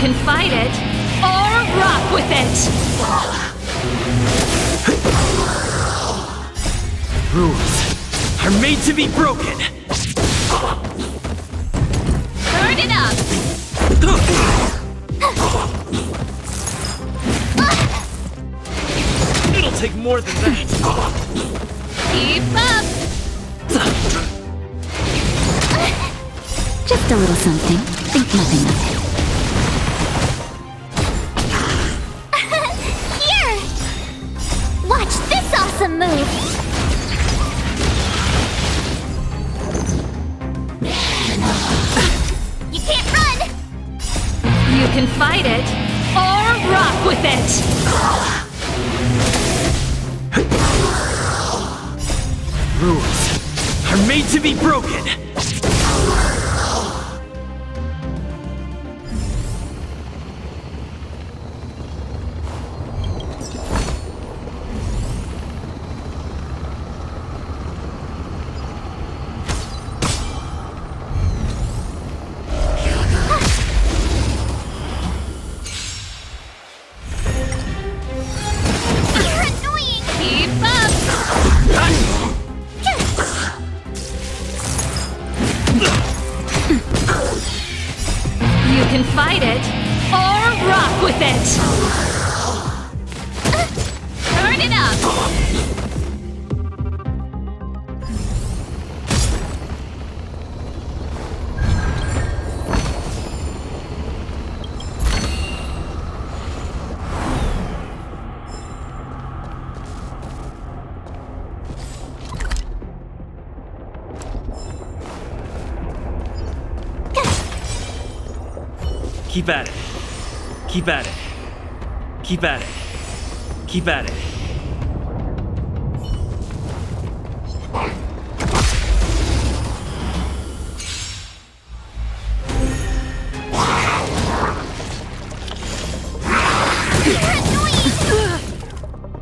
can fight it, or rock with it! Rules are made to be broken! Turn it up! It'll take more than that! Keep up! Just a little something. Think nothing of it. Here! Watch this awesome move! You can't run! You can fight it, or rock with it! Rules are made to be broken! You're annoying! Keep up! You can fight it, or rock with it! Turn it up! Keep at it. Keep at it. Keep at it. Keep at it.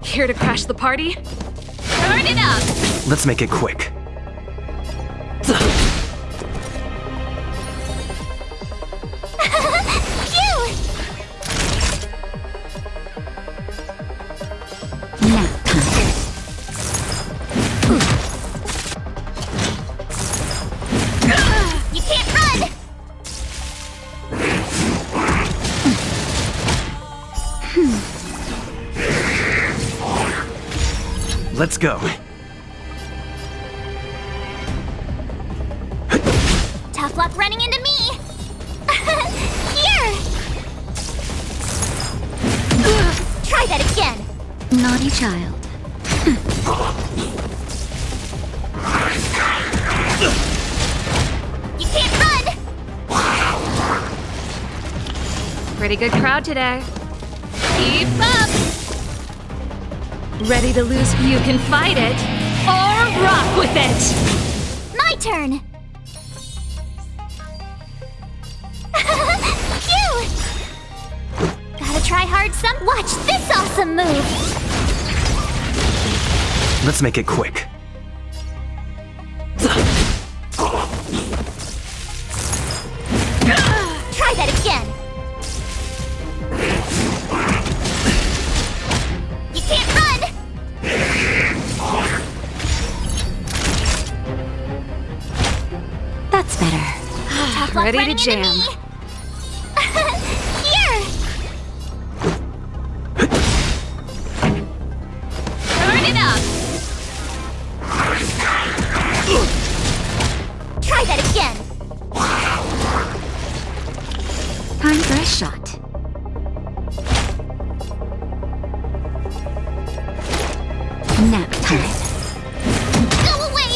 Here to crash the party? Turn it up! Let's make it quick. Nap time. You can't run! Let's go. Tough luck running into me! Here! Try that again! Naughty child. You can't run! Pretty good crowd today. Keep up! Ready to lose? You can fight it, or rock with it! My turn! Phew! Gotta try hard some. Watch this awesome move! Let's make it quick. Try that again! You can't run! That's better. Tough luck Ready to running into jam. me. Here! Turn it up! Try that again! Time for a shot. Nap time. Go away!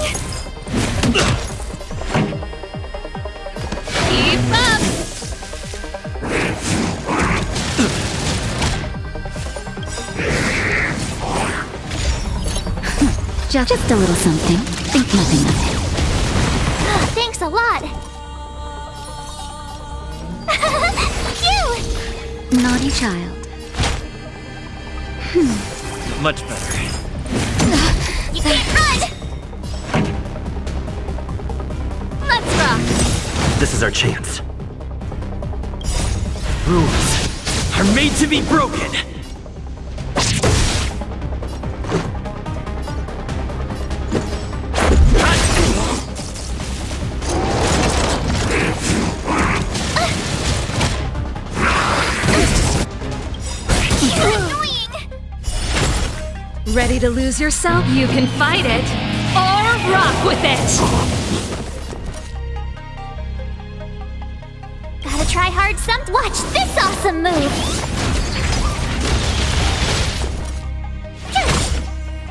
Keep up! Just a little something. Think nothing of it. Thanks a lot! Phew! Naughty child. Much better. You can't run! Let's rock! This is our chance. Rules are made to be broken. Ready to lose yourself? You can fight it or rock with it. Gotta try hard some. Watch this awesome move.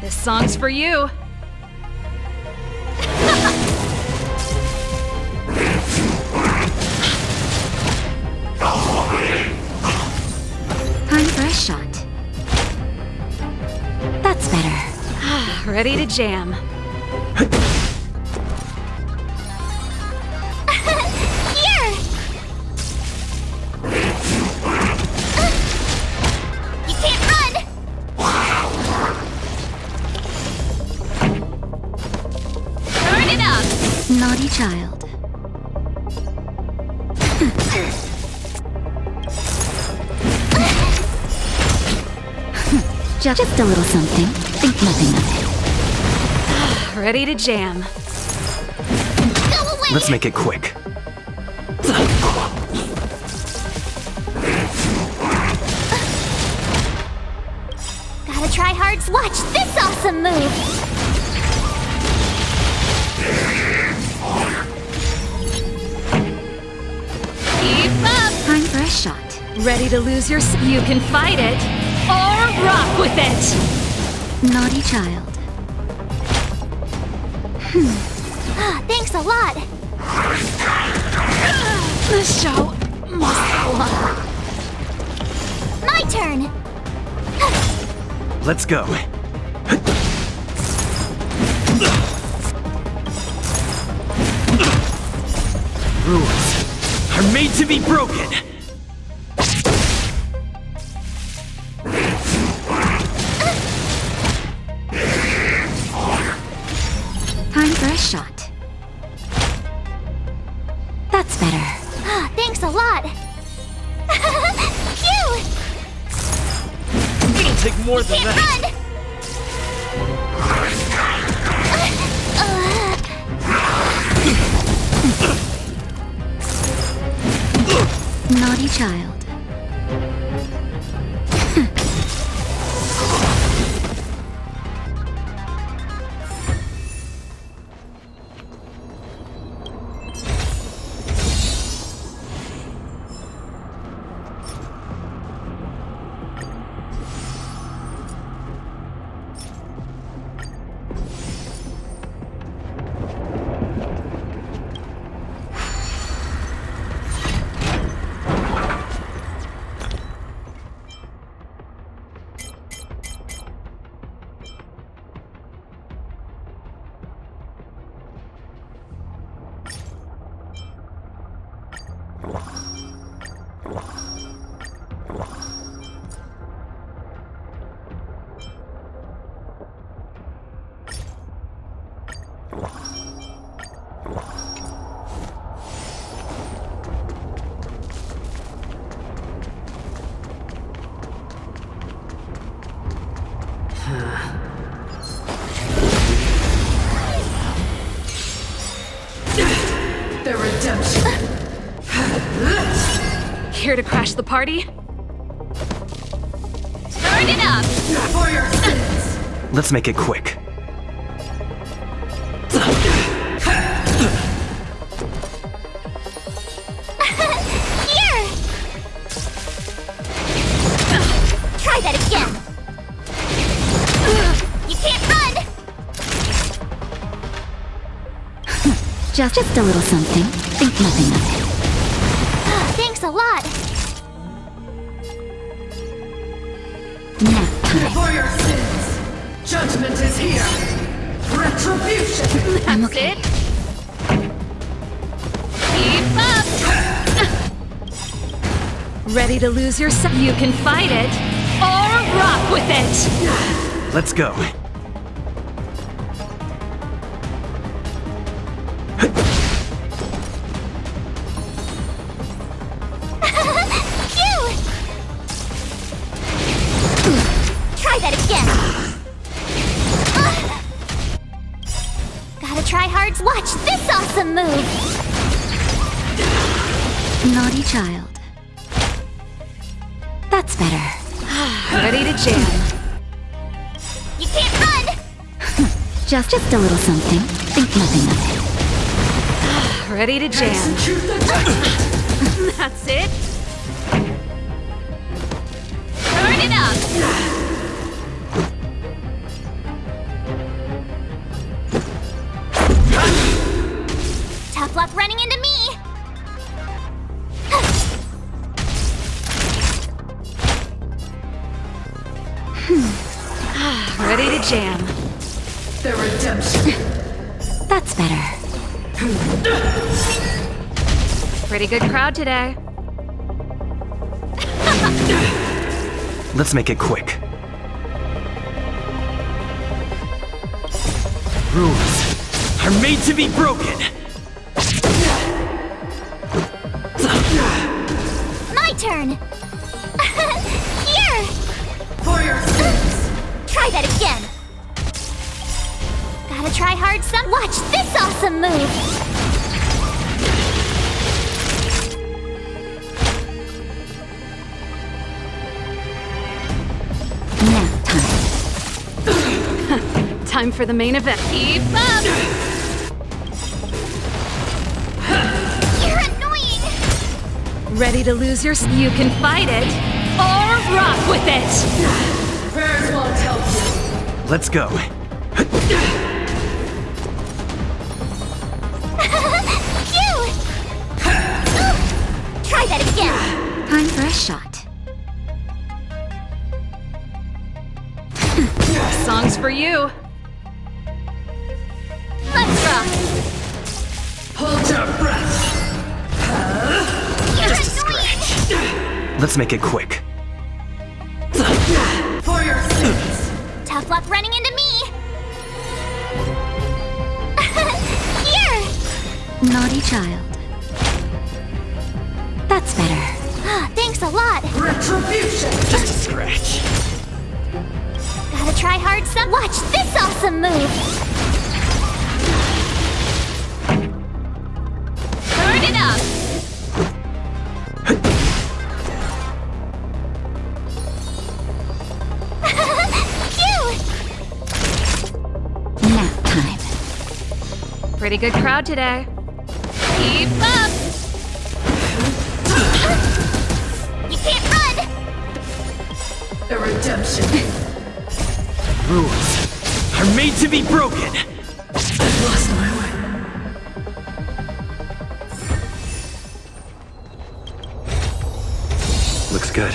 This song's for you. Time for a shot. That's better. Ready to jam. Here! You can't run! Turn it up. Naughty child. Just a little something. Think nothing of it. Ready to jam. Go away! Let's make it quick. Gotta try hard. Watch this awesome move. Keep up. Time for a shot. Ready to lose yourself? You can fight it or rock with it. Naughty child. Thanks a lot. The show must go on. My turn. Let's go. Rules are made to be broken. Time for a shot. That's better. Thanks a lot. Phew! It'll take more than Can't that. run! Naughty child. The redemption. Here to crash the party? Turn it up. For your sins. Let's make it quick. Here! Try that again. You can't run! Just a little something. Think nothing of it. Thanks a lot. Nap time. For your sins, judgment is here. Retribution. I'm okay. It. Keep up. Ready to lose yourself? You can fight it or rock with it. Let's go. Phew! Watch this awesome move! Naughty child. That's better. Ready to jam. You can't run! Just a little something. Think nothing of it. Ready to jam. Execute the judgment! That's it. Turn it up! Tough luck running into me! Ready to jam. The redemption! That's better. Pretty good crowd today. Let's make it quick. Rules are made to be broken. My turn! Here! For your sins! Try that again! Gotta try hard some. Watch this awesome move! Nap time. Time for the main event. Keep up. You're annoying! Ready to lose your... You can fight it or rock with it. Prayers won't help you! Let's go. Phew! Try that again! Time for a shot. Song's for you. Let's rock! Hold your breath! You're Just a annoying! scratch. Let's make it quick. For your sins! Tough luck running into me! Here! Naughty child. That's better. Thanks a lot! Retribution! Just a scratch. Gotta try hard some. Watch this awesome move! Turn it up! Phew! Nap time. Pretty good crowd today. Keep up. You can't run! The redemption! Rules are made to be broken. I've lost my way. Looks good.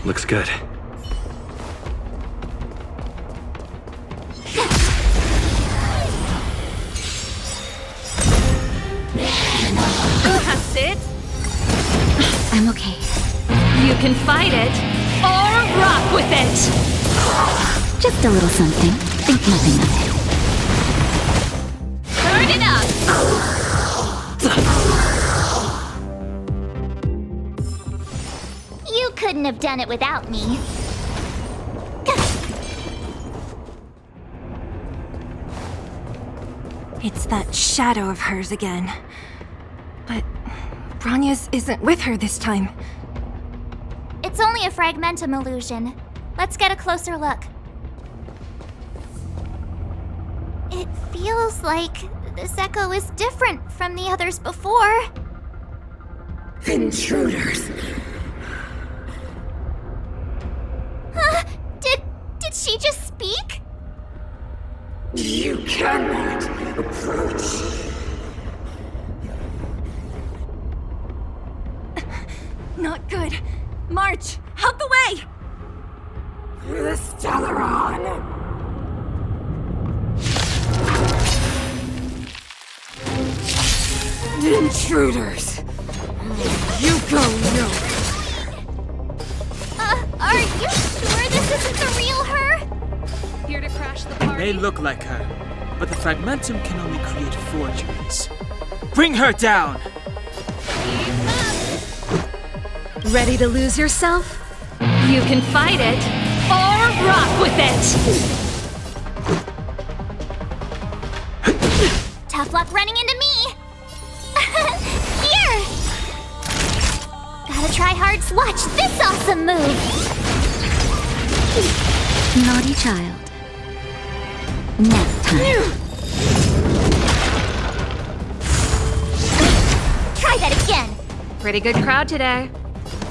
Looks good. That's it. I'm okay. You can fight it or rock with it. Just a little something. Think nothing of it. Turn it up! You couldn't have done it without me. It's that shadow of hers again. But Branya's isn't with her this time. It's only a fragmentum illusion. Let's get a closer look. It feels like this echo is different from the others before. Intruders! Huh? Did she just speak? You cannot approach! Not good. March, out the way! The Stellaron! Intruders! You go nowhere! Are you sure this isn't the real her? here to crash the party? May look like her, but the fragmentum can only create forgeries. Bring her down! Ready to lose yourself? You can fight it, or rock with it! Tough luck running into me! Here! Gotta try hard. Watch this awesome move! Naughty child. Nap time. Try that again! Pretty good crowd today.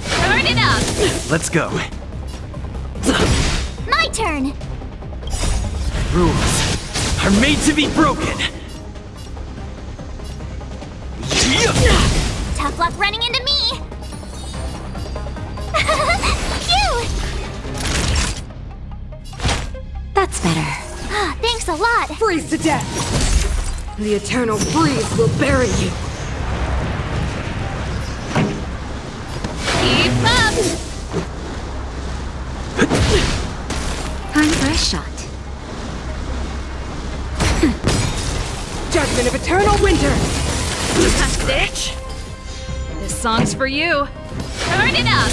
Turn it up! Let's go. My turn! Rules are made to be broken. Tough luck running into me! Phew! That's better. Thanks a lot! Freeze to death! The eternal freeze will bury you! Keep up! Time for a shot. Judgment of eternal winter! Bitch! This song's for you. Turn it up!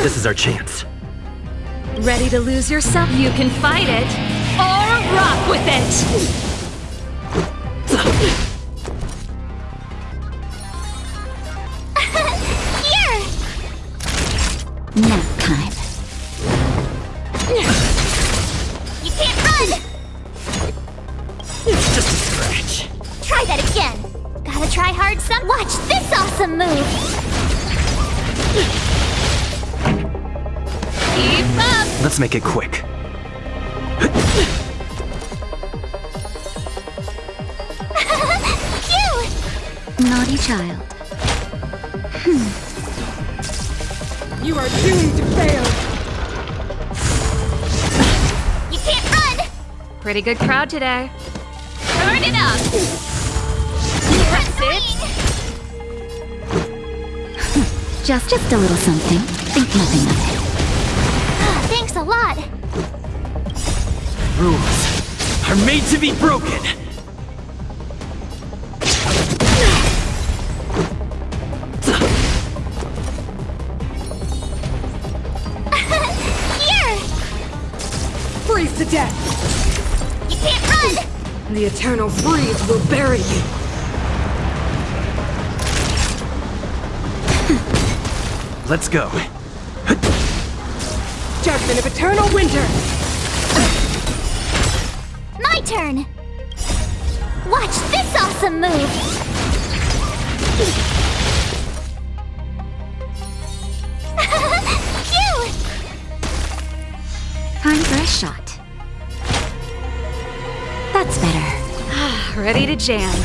This is our chance. Ready to lose yourself? You can fight it, or rock with it! Here! Nap time. You can't run! It's just a scratch. Try that again! Gotta try hard some. Watch this awesome move! Keep up! Let's make it quick. Phew! Naughty child. You are doomed to fail! You can't run! Pretty good crowd today. Turn it up! You're annoying! Just a little something. Think nothing of it. Thanks a lot! Rules are made to be broken. Here! Freeze to death! You can't run! The eternal freeze will bury you! Let's go. Judgment of eternal winter! My turn! Watch this awesome move! Phew! Time for a shot. That's better. Ready to jam.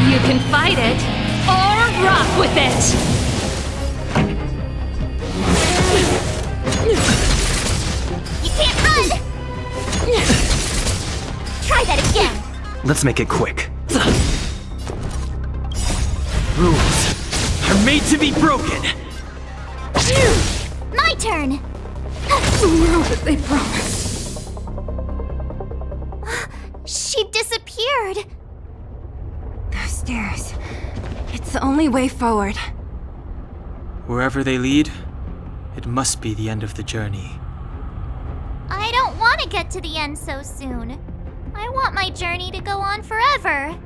You can fight it, or rock with it! You can't run! Try that again! Let's make it quick. Rules are made to be broken. My turn! The world that they promised! She disappeared! Those stairs. It's the only way forward. Wherever they lead, it must be the end of the journey. I don't want to get to the end so soon. I want my journey to go on forever.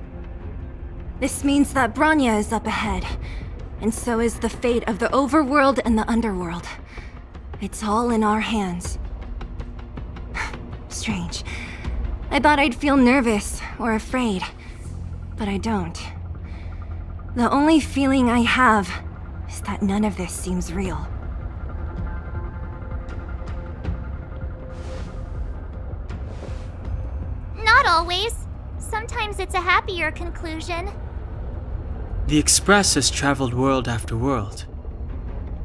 This means that Bronya is up ahead, and so is the fate of the overworld and the underworld. It's all in our hands. Strange. I thought I'd feel nervous or afraid, but I don't. The only feeling I have is that none of this seems real. Not always. Sometimes it's a happier conclusion. The Express has traveled world after world.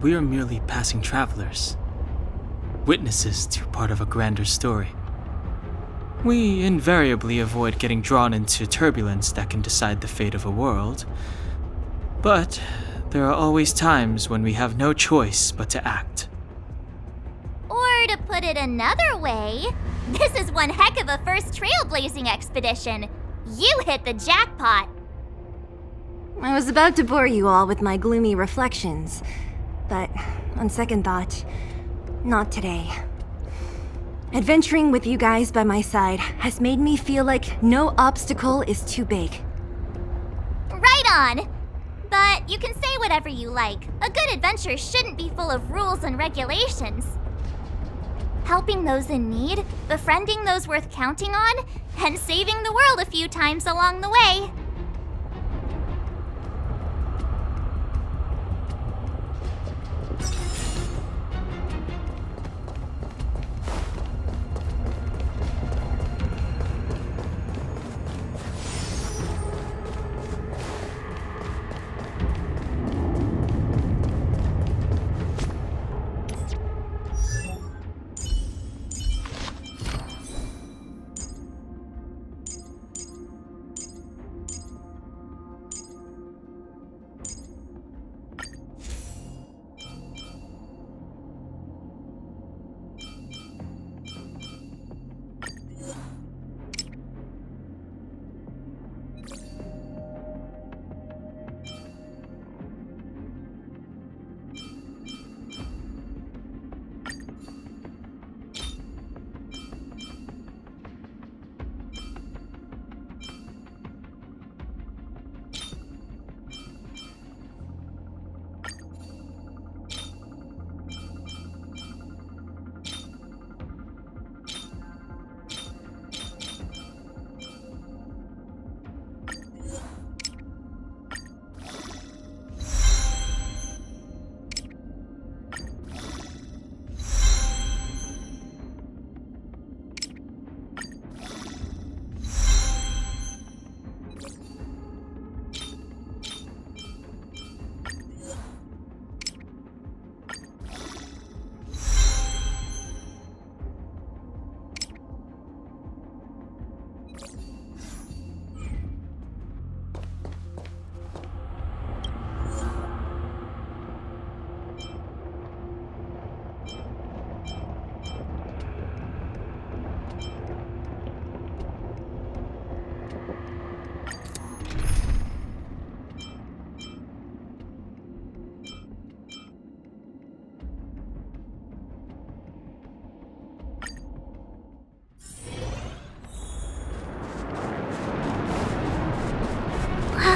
We are merely passing travelers, witnesses to part of a grander story. We invariably avoid getting drawn into turbulence that can decide the fate of a world, but there are always times when we have no choice but to act. Or to put it another way, This is one heck of a first trailblazing expedition. You hit the jackpot. I was about to bore you all with my gloomy reflections, but on second thought, not today. Adventuring with you guys by my side has made me feel like no obstacle is too big. Right on. But you can say whatever you like. A good adventure shouldn't be full of rules and regulations. Helping those in need, befriending those worth counting on, and saving the world a few times along the way.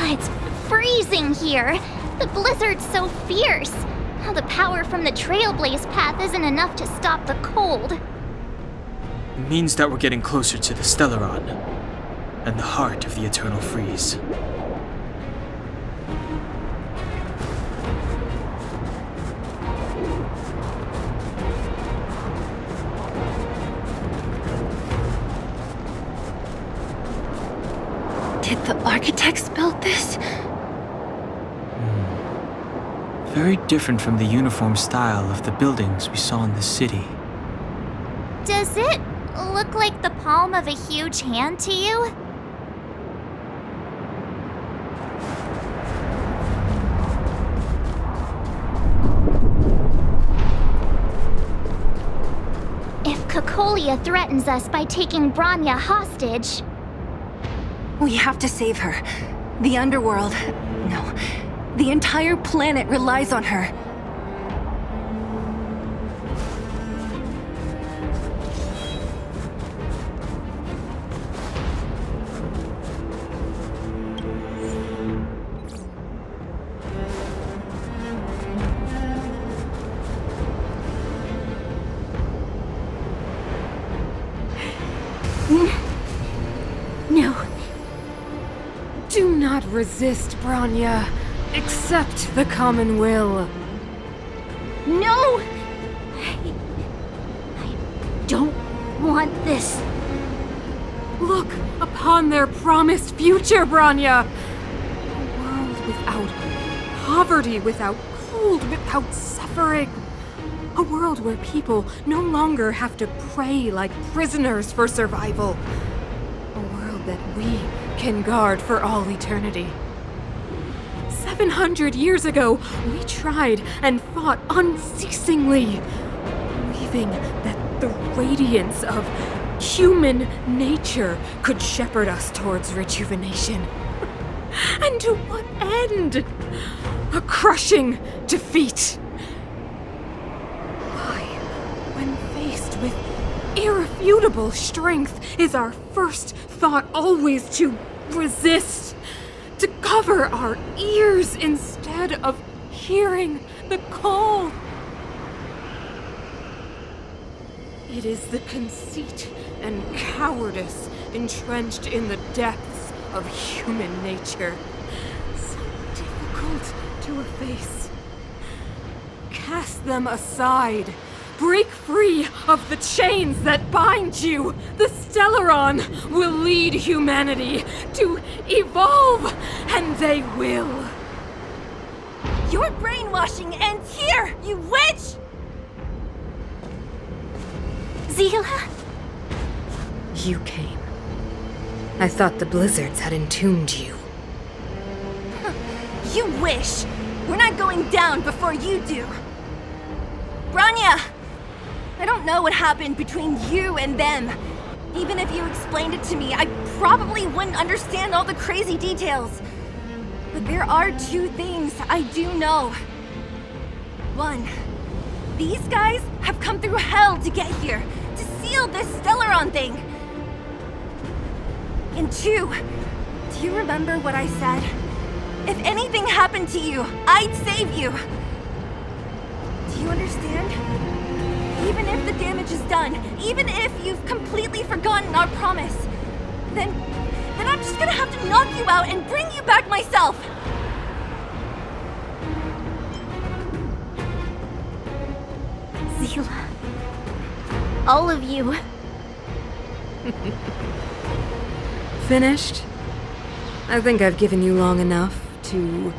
It's freezing here. The blizzard's so fierce. The power from the trailblaze path isn't enough to stop the cold. It means that we're getting closer to the Stellaron, and the heart of the eternal freeze. Did the architects build this? Very different from the uniform style of the buildings we saw in the city. Does it look like the palm of a huge hand to you? If Cocolia threatens us by taking Bronya hostage... We have to save her. The underworld... No. The entire planet relies on her. No. Do not resist, Bronya. Accept the common will. No! I don't want this. Look upon their promised future, Bronya. A world without poverty, without cold, without suffering. A world where people no longer have to pray like prisoners for survival. A world that we can guard for all eternity. 700 years ago, we tried and fought unceasingly, believing that the radiance of human nature could shepherd us towards rejuvenation. And to what end? A crushing defeat. Why, when faced with irrefutable strength, is our first thought always to resist, to cover our ears instead of hearing the call? It is the conceit and cowardice entrenched in the depths of human nature, so difficult to efface. Cast them aside. Break free of the chains that bind you. The Stellaron will lead humanity to evolve, and they will. Your brainwashing ends here, you witch! Zila? You came. I thought the blizzards had entombed you. You wish! We're not going down before you do. Branya! I don't know what happened between you and them. Even if you explained it to me, I probably wouldn't understand all the crazy details. But there are two things I do know. One, these guys have come through hell to get here, to seal this Stellaron thing. And two, do you remember what I said? If anything happened to you, I'd save you. Do you understand? Even if the damage is done, even if you've completely forgotten our promise, then I'm just gonna have to knock you out and bring you back myself. Zila. All of you. Finished? I think I've given you long enough to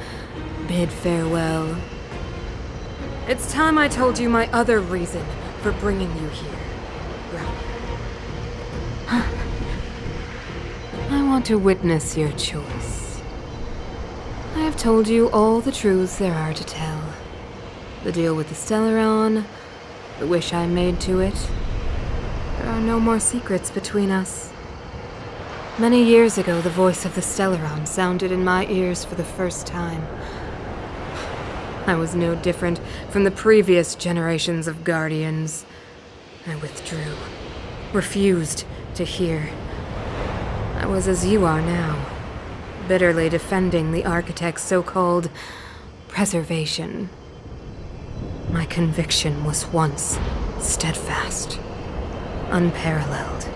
bid farewell. It's time I told you my other reason for bringing you here, Brown. I want to witness your choice. I have told you all the truths there are to tell. The deal with the Stellaron, the wish I made to it. There are no more secrets between us. Many years ago, the voice of the Stellaron sounded in my ears for the first time. I was no different from the previous generations of Guardians. I withdrew, refused to hear. I was as you are now, bitterly defending the Architect's so-called preservation. My conviction was once steadfast, unparalleled.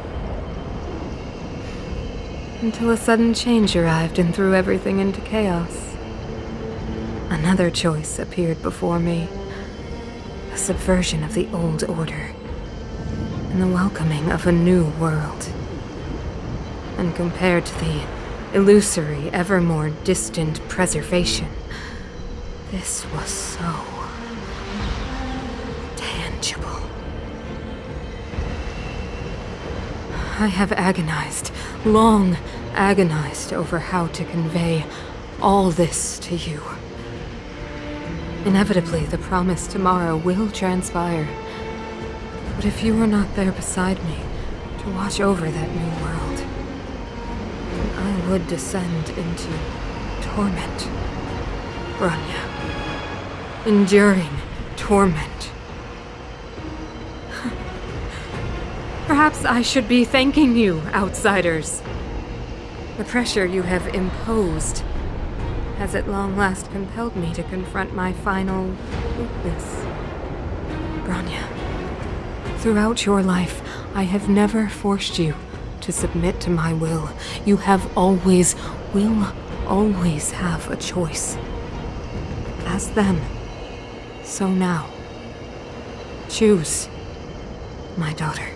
Until a sudden change arrived and threw everything into chaos. Another choice appeared before me. A subversion of the old order. And the welcoming of a new world. And compared to the illusory, ever more distant preservation, this was so tangible. I have agonized, long agonized over how to convey all this to you. Inevitably, the promised tomorrow will transpire. But if you were not there beside me to watch over that new world, then I would descend into torment. Branya. Enduring torment. Perhaps I should be thanking you, outsiders. The pressure you have imposed has at long last compelled me to confront my final weakness. Branya, throughout your life, I have never forced you to submit to my will. You have always, will always have a choice. As then, so now. Choose, my daughter.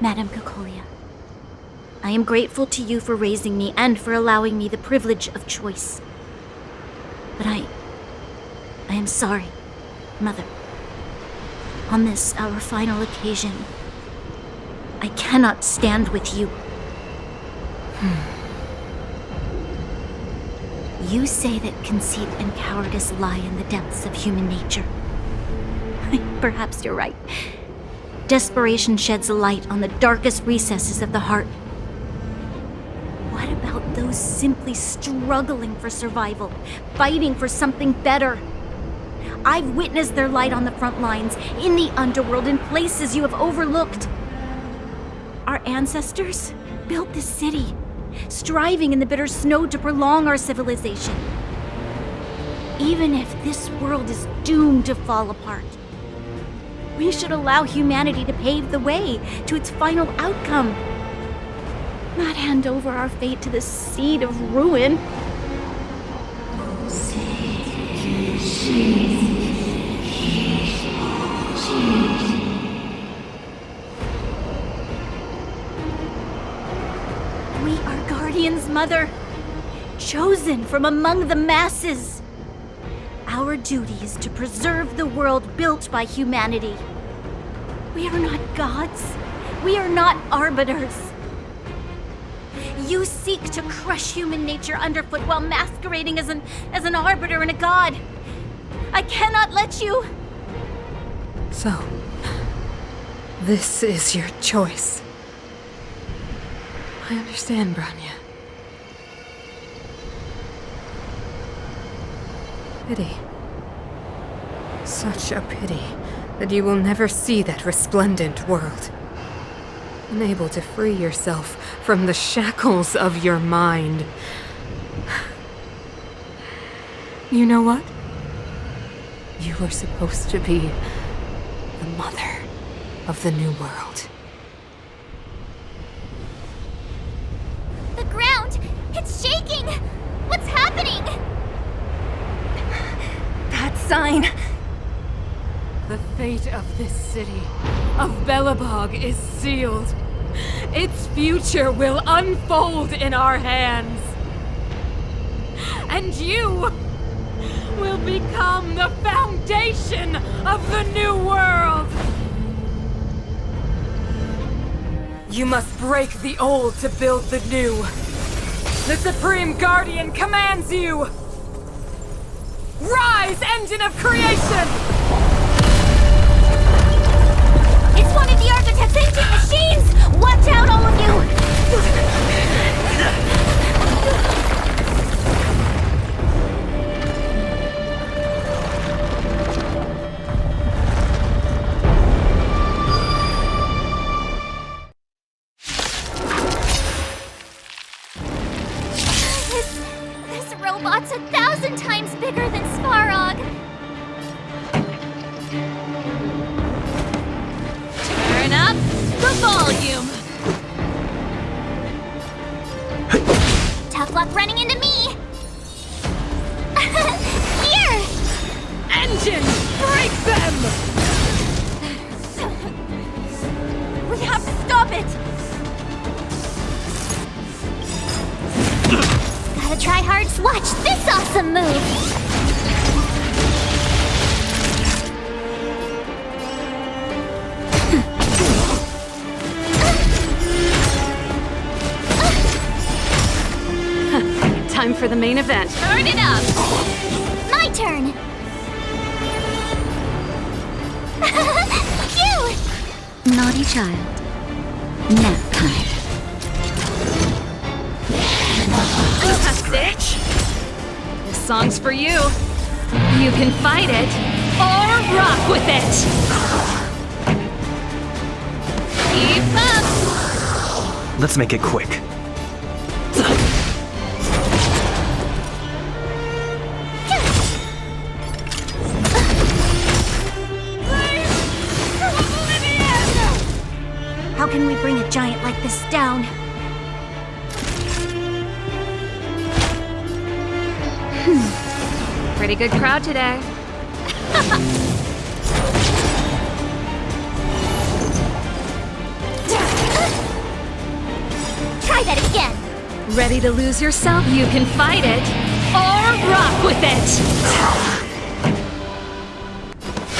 Madame Cocolia, I am grateful to you for raising me and for allowing me the privilege of choice. But I am sorry, Mother. On this, our final occasion, I cannot stand with you. You say that conceit and cowardice lie in the depths of human nature. Perhaps you're right. Desperation sheds a light on the darkest recesses of the heart. What about those simply struggling for survival, fighting for something better? I've witnessed their light on the front lines, in the underworld, in places you have overlooked. Our ancestors built this city, striving in the bitter snow to prolong our civilization. Even if this world is doomed to fall apart, we should allow humanity to pave the way to its final outcome. Not hand over our fate to the seed of ruin. We are guardians, Mother, chosen from among the masses. Our duty is to preserve the world built by humanity. We are not gods. We are not arbiters. You seek to crush human nature underfoot while masquerading as an arbiter and a god. I cannot let you. So, this is your choice. I understand, Branya. Pity. Such a pity that you will never see that resplendent world. Unable to free yourself from the shackles of your mind. You know what? You were supposed to be the mother of the new world. The ground! It's shaking! What's happening? That sign. The fate of this city, of Belobog, is sealed. Its future will unfold in our hands. And you will become the foundation of the new world. You must break the old to build the new. The Supreme Guardian commands you! Rise, engine of creation! It's one of the architect's ancient machines! Watch out, all of you! This robot's 1,000 times bigger than Svarog. Turn up the volume. Tough luck running into me. Here! Engine, break them! We have to stop it! Gotta try hard to watch this awesome move! Time for the main event. Turn it up! My turn! Cute! Naughty child. Nap time. Bitch! This song's for you. You can fight it, or rock with it! Keep up! Let's make it quick. How can we bring a giant like this down? Pretty good crowd today. Try that again! Ready to lose yourself? You can fight it, or rock with it!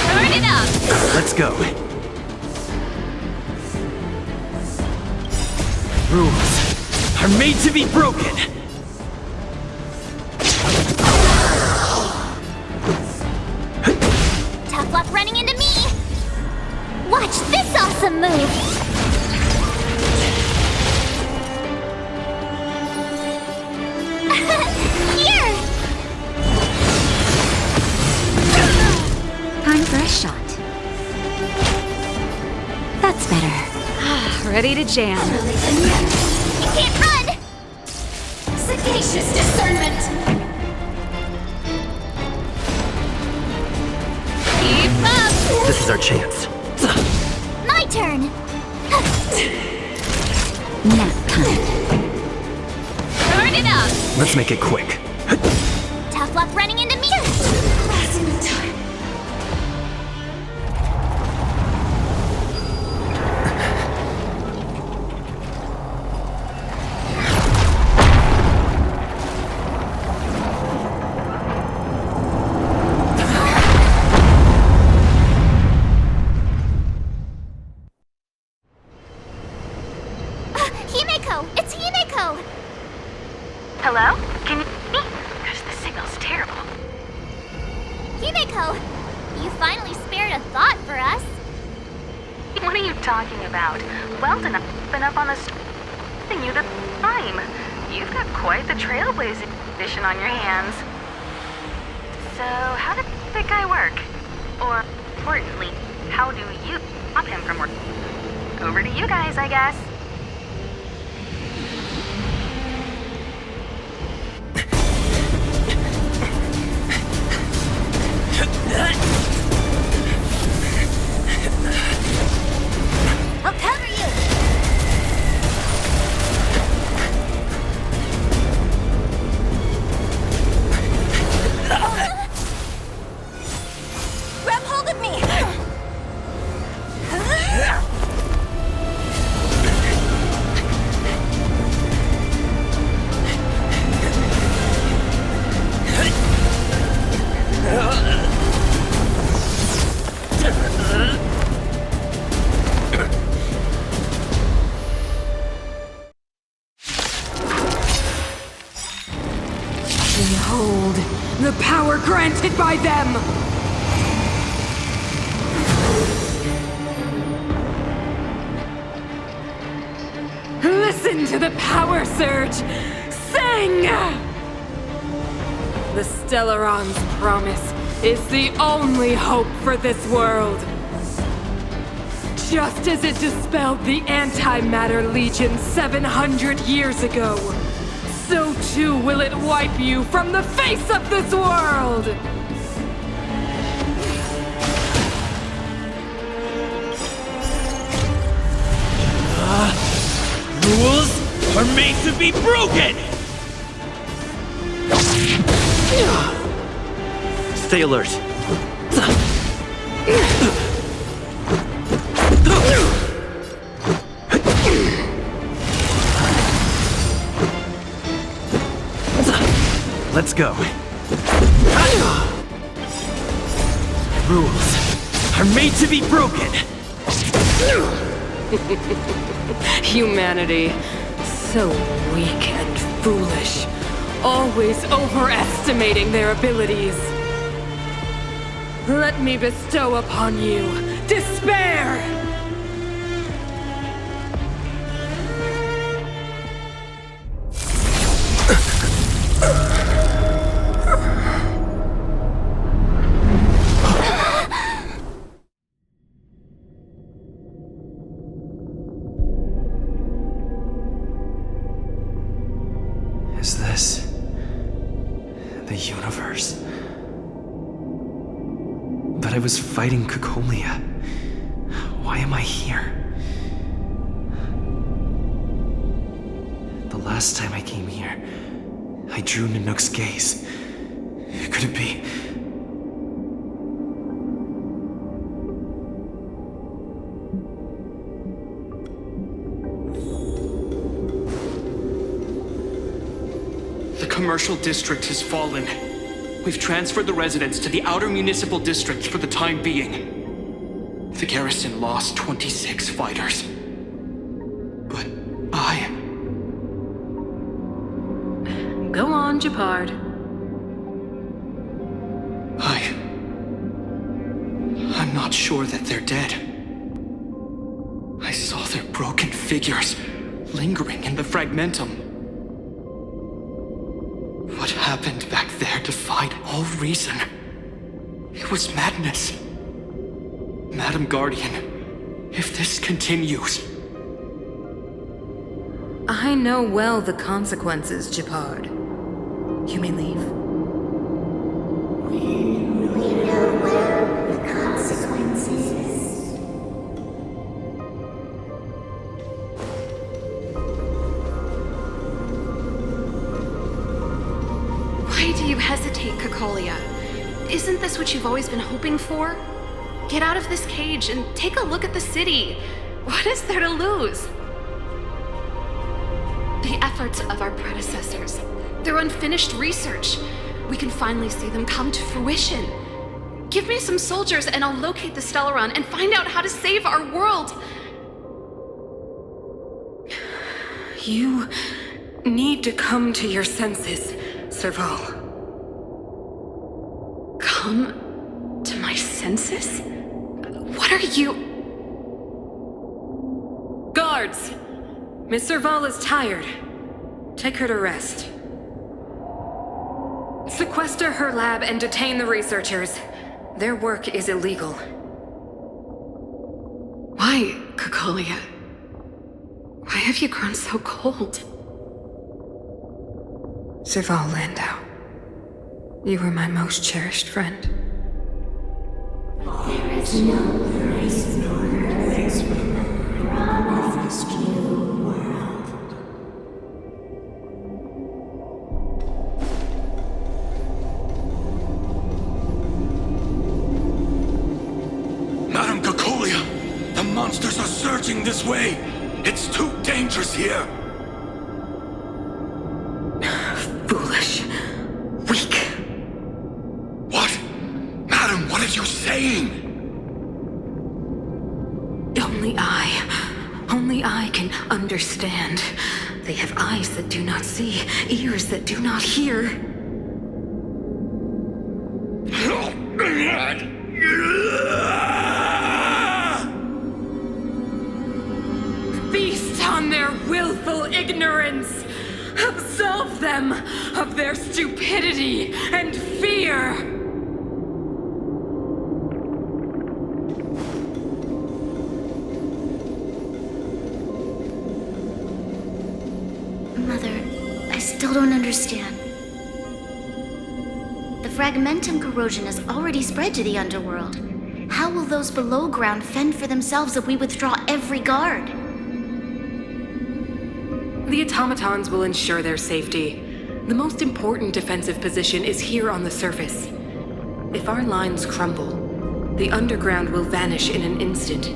Turn it up! Let's go. Rules are made to be broken. Tough luck running into me! awesome move! Here! Time for a shot. That's better. Ready to jam. You can't run! Sagacious discernment! Keep up! This is our chance. My turn! Nap time. Turn it up! Let's make it quick. Tough luck running into me! Passing the time. Himeko! It's Himeko! Hello? Can you hear me? Because the signal's terrible. Himeko! You finally spared a thought for us. What are you talking about? Weldon, I've been up on the thing you the time. You've got quite the trailblazing edition on your hands. So, how did that guy work? Or, importantly, how do you stop him from working? Over to you guys, I guess. I'll cover you! Grab hold of me! Behold, the power granted by them! Listen to the power surge! Sing! The Stellaron's promise is the only hope for this world. Just as it dispelled the Antimatter Legion 700 years ago, so too will it wipe you from the face of this world! Rules are made to be broken! Stay alert. Let's go. Rules are made to be broken! Humanity, so weak and foolish, always overestimating their abilities. Let me bestow upon you despair! Is this the universe? But I was fighting Kukolia. Why am I here? The last time I came here, I drew Nanook's gaze. Could it be? The commercial district has fallen. We've transferred the residents to the outer municipal districts for the time being. The garrison lost 26 fighters. But Go on, Japard. I'm not sure that they're dead. broken figures lingering in the fragmentum. What happened back there defied all reason. It was madness. Madam Guardian, if this continues... I know well the consequences, Japard. You may leave. We know well the consequences. Why do you hesitate, Cacolia? Isn't this what you've always been hoping for? Get out of this cage and take a look at the city. What is there to lose? The efforts of our predecessors, their unfinished research. We can finally see them come to fruition. Give me some soldiers and I'll locate the Stellaron and find out how to save our world. You need to come to your senses, Serval. Come to my senses? What are you... Guards! Miss Serval is tired. Take her to rest. Sequester her lab and detain the researchers. Their work is illegal. Why, Cacolia? Why have you grown so cold? Serval Landau, you were my most cherished friend. There is no place on earth promised you world. Madam Cacolia, the monsters are surging this way. It's too dangerous here. Foolish. Weak. What? Madam, what are you saying? Only I can understand. They have eyes that do not see, ears that do not hear. Feast on their willful ignorance! Absolve them of their stupidity and fear! Mother, I still don't understand. The fragmentum corrosion has already spread to the underworld. How will those below ground fend for themselves if we withdraw every guard? The automatons will ensure their safety. The most important defensive position is here on the surface. If our lines crumble, the underground will vanish in an instant.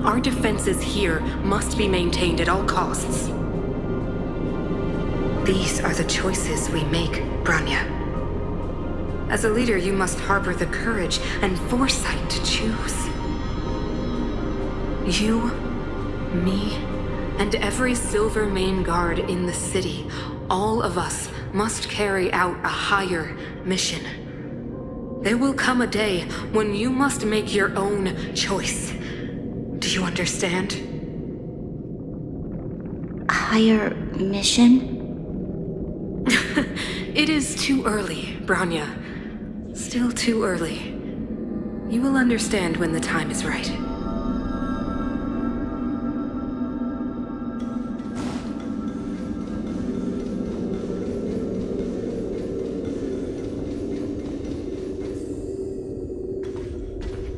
Our defenses here must be maintained at all costs. These are the choices we make, Branya. As a leader, you must harbor the courage and foresight to choose. You, me, and every Silver Main Guard in the city, all of us must carry out a higher mission. There will come a day when you must make your own choice. Do you understand? Higher mission? It is too early, Branya. Still too early. You will understand when the time is right.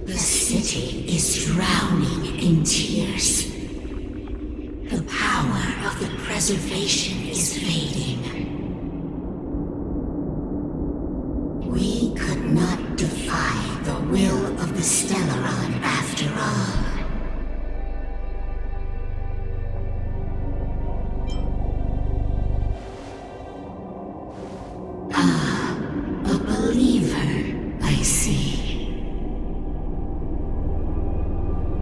The city is drowning in tears. The power of the preservation is fading. We could not defy the will of the Stellaron after all. Ah, a believer, I see.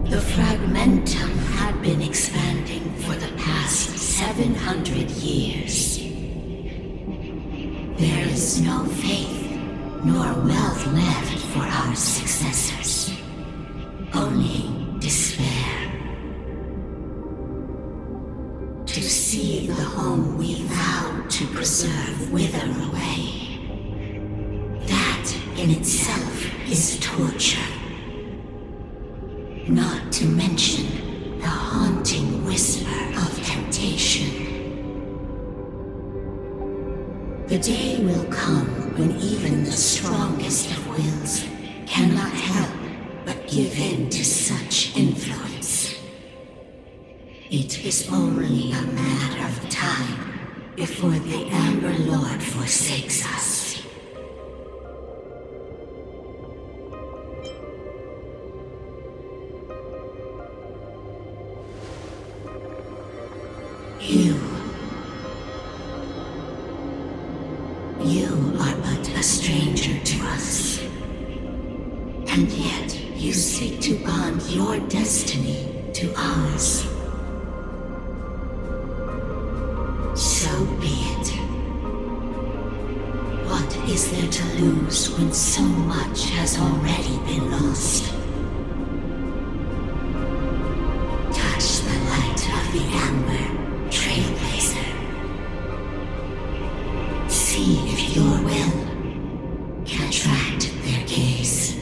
The fragmentum had been expanding for the past 700 years. There is no faith nor wealth left for our successors. Only despair. preserve wither away. That in itself is torture. Not to mention the haunting whisper of temptation. The day will come when even the strongest of wills cannot help but give in to such influence. It is only a matter of time before the Amber Lord forsakes us. You are but a stranger to us. And yet you seek to bond your destiny to ours. So be it. What is there to lose when so much has already been lost? Touch the light of the Amber, Trailblazer. See if your will can attract their gaze.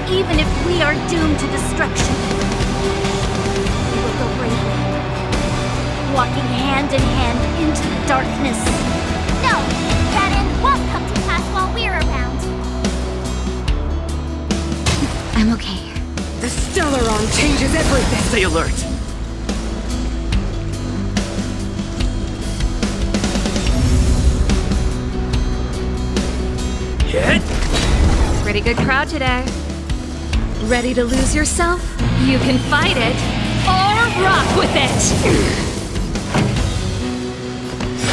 Even if we are doomed to destruction, we will go bravely, walking hand in hand into the darkness. No, that end won't come to pass while we're around. I'm okay. The Stellaron changes everything! Stay alert! Hit! Pretty good crowd today. Ready to lose yourself? You can fight it, or rock with it!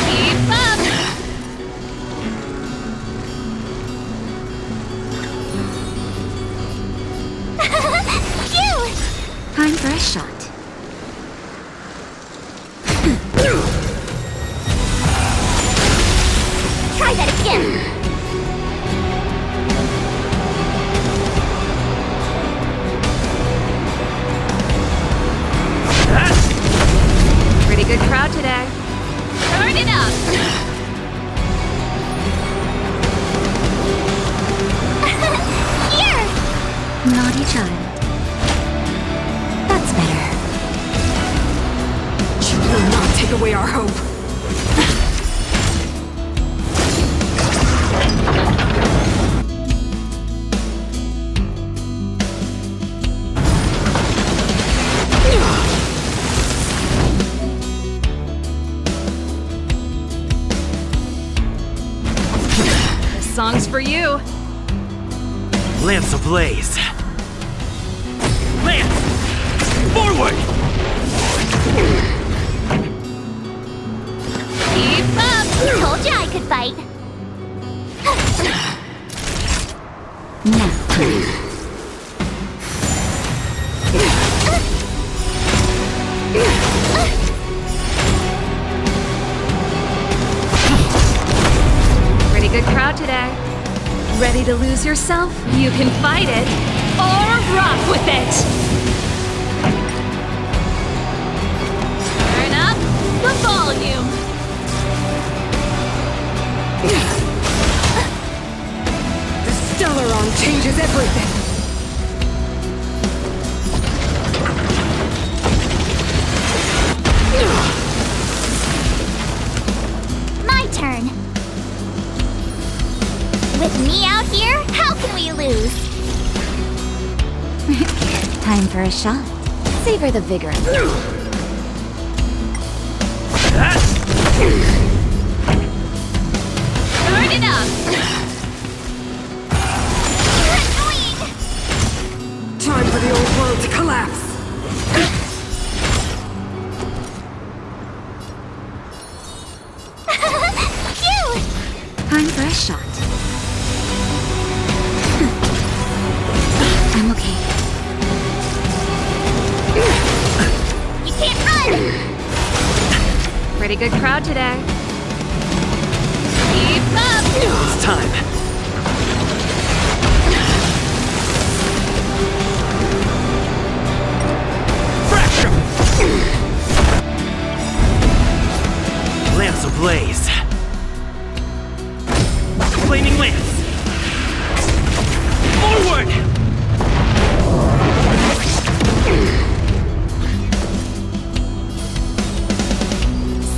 Keep up! Cute! Time for a shot. Try that again! Pretty good crowd today. Turn it up! Here! Naughty child. That's better. You will not take away our hope. This song's for you. Lance ablaze! Lance! Forward! Keep up! Told you I could fight. Now. Pretty good crowd today. Ready to lose yourself? You can fight it, or rock with it! Turn up the volume! With me out here, how can we lose? Time for a shot. Savor the vigor. Turn it up! You're annoying! Time for the old world to collapse! Cute! Time for a shot. I'm okay. You can't run! Pretty good crowd today. Keep up! It's time. Fracture! Lamps ablaze. Flaming lamps. Forward!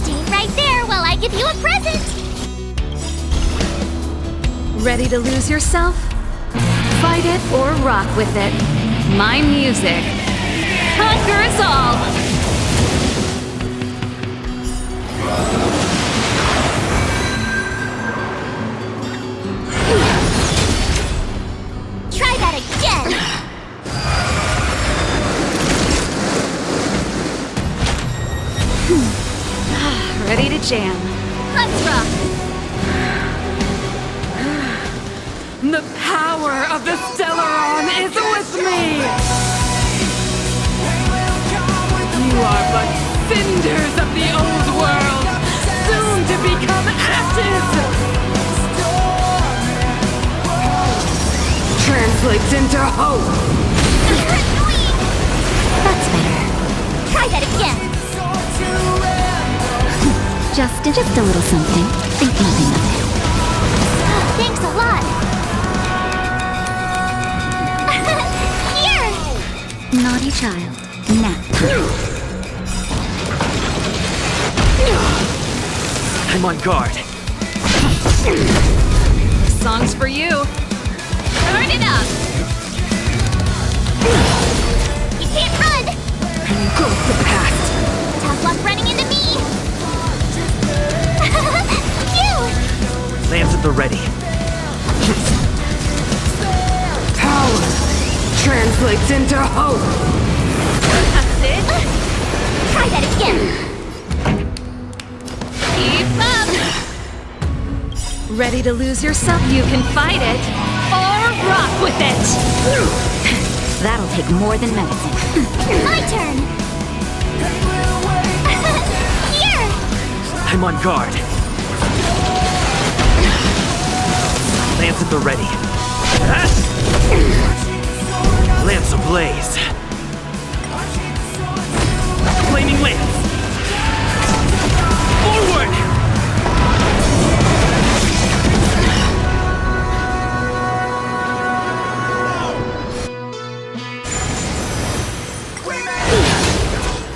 Stay right there while I give you a present! Ready to lose yourself? Fight it or rock with it. My music conquers all! Try that again! Ready to jam. Let's rock! The power of the Stellaron is with me! You are but cinders of the old world, soon to become ashes! Translates into hope! You're annoying! That's better. Try that again! Just a little something. Think nothing of it. Thanks a lot! Here! Naughty child. Nap. I'm on guard. This song's for you. Turn it up! You can't run! Engulf the past! Tough luck running into me! Phew! Lamps at the ready. Power translates into hope! That's it. Try that again! Keep up! Ready to lose yourself? You can fight it or rock with it! That'll take more than medicine. My turn! Here! I'm on guard. Lamps at the ready. Lamps ablaze. Flaming lamps. Forward!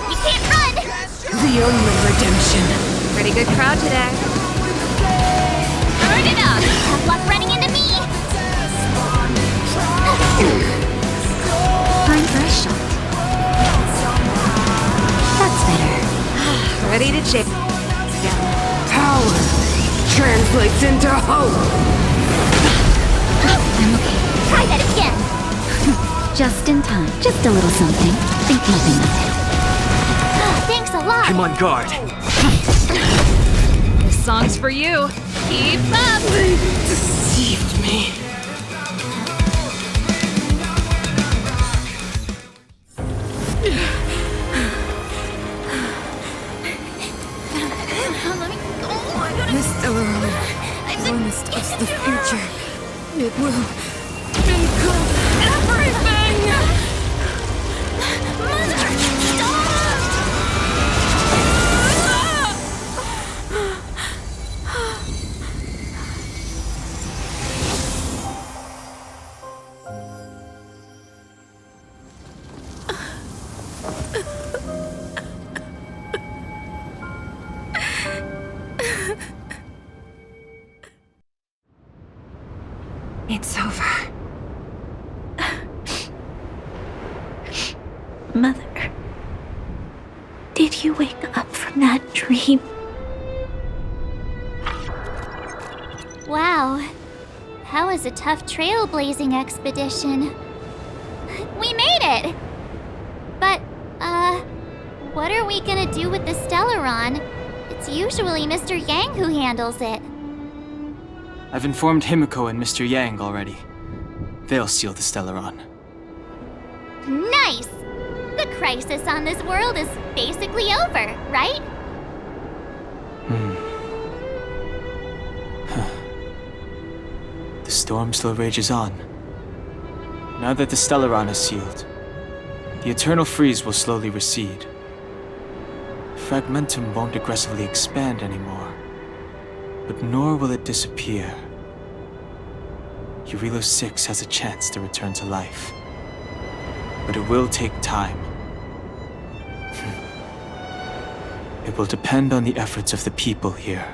You can't run! The only redemption. Pretty good crowd today. Turn it up! Tough luck running into me! Time for a shot. That's better. Ready to jam. Power translates into hope! I'm okay. Try that again! Just in time. Just a little something. Think nothing of it. Thanks a lot! I'm on guard. This song's for you. Keep up! They deceived me. The Stellaron promised us the future. It will engulf everything! It's over. Mother, did you wake up from that dream? Wow. That was a tough trailblazing expedition. We made it! But, what are we gonna do with the Stellaron? It's usually Mr. Yang who handles it. I've informed Himiko and Mr. Yang already. They'll seal the Stellaron. Nice! The crisis on this world is basically over, right? The storm still rages on. Now that the Stellaron is sealed, the eternal freeze will slowly recede. Fragmentum won't aggressively expand anymore, but nor will it disappear. Eurilo 6 has a chance to return to life, but it will take time. It will depend on the efforts of the people here.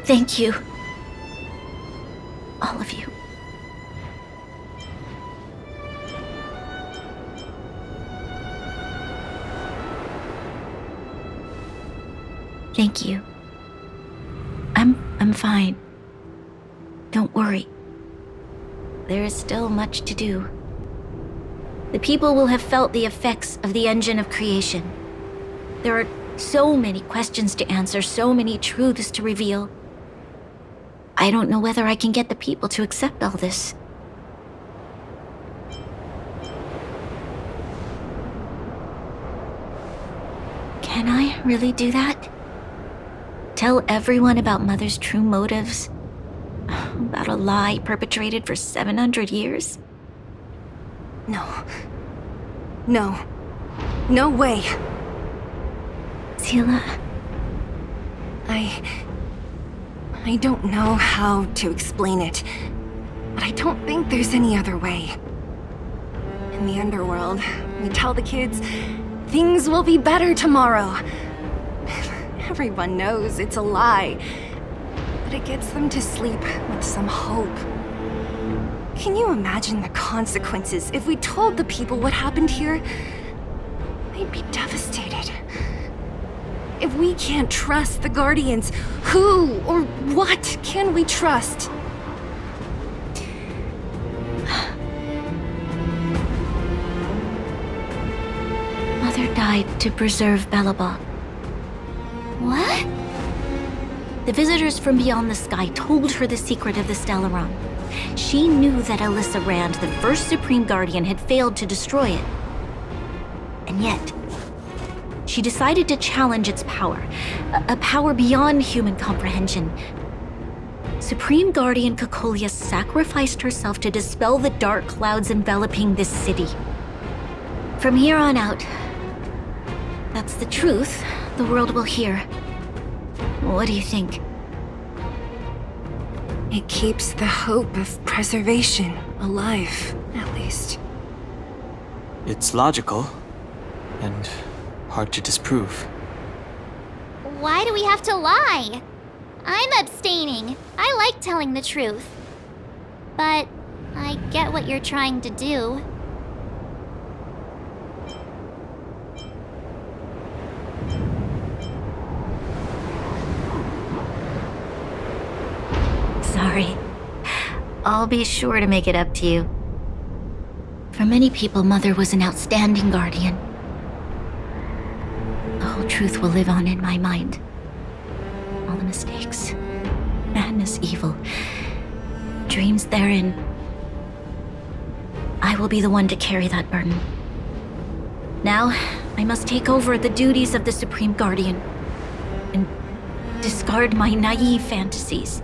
Thank you. All of you. Thank you. I'm fine. Don't worry. There is still much to do. The people will have felt the effects of the engine of creation. There are so many questions to answer, so many truths to reveal. I don't know whether I can get the people to accept all this. Can I really do that? Tell everyone about Mother's true motives? About a lie perpetrated for 700 years? No. No. No way. Seele, I don't know how to explain it, but I don't think there's any other way. In the underworld, we tell the kids, things will be better tomorrow. Everyone knows it's a lie, but it gets them to sleep with some hope. Can you imagine the consequences if we told the people what happened here? They'd be devastated. If we can't trust the Guardians, who or what can we trust? Mother died to preserve Belobog. What? The visitors from beyond the sky told her the secret of the Stellaron. She knew that Alyssa Rand, the first Supreme Guardian, had failed to destroy it. And yet, she decided to challenge its power, a power beyond human comprehension. Supreme Guardian Cocolia sacrificed herself to dispel the dark clouds enveloping this city. From here on out, that's the truth the world will hear. What do you think? It keeps the hope of preservation alive, at least. It's logical, and hard to disprove. Why do we have to lie? I'm abstaining. I like telling the truth. But I get what you're trying to do. Sorry. I'll be sure to make it up to you. For many people, Mother was an outstanding guardian. The whole truth will live on in my mind. All the mistakes, madness, evil, dreams therein. I will be the one to carry that burden. Now, I must take over the duties of the Supreme Guardian and discard my naive fantasies.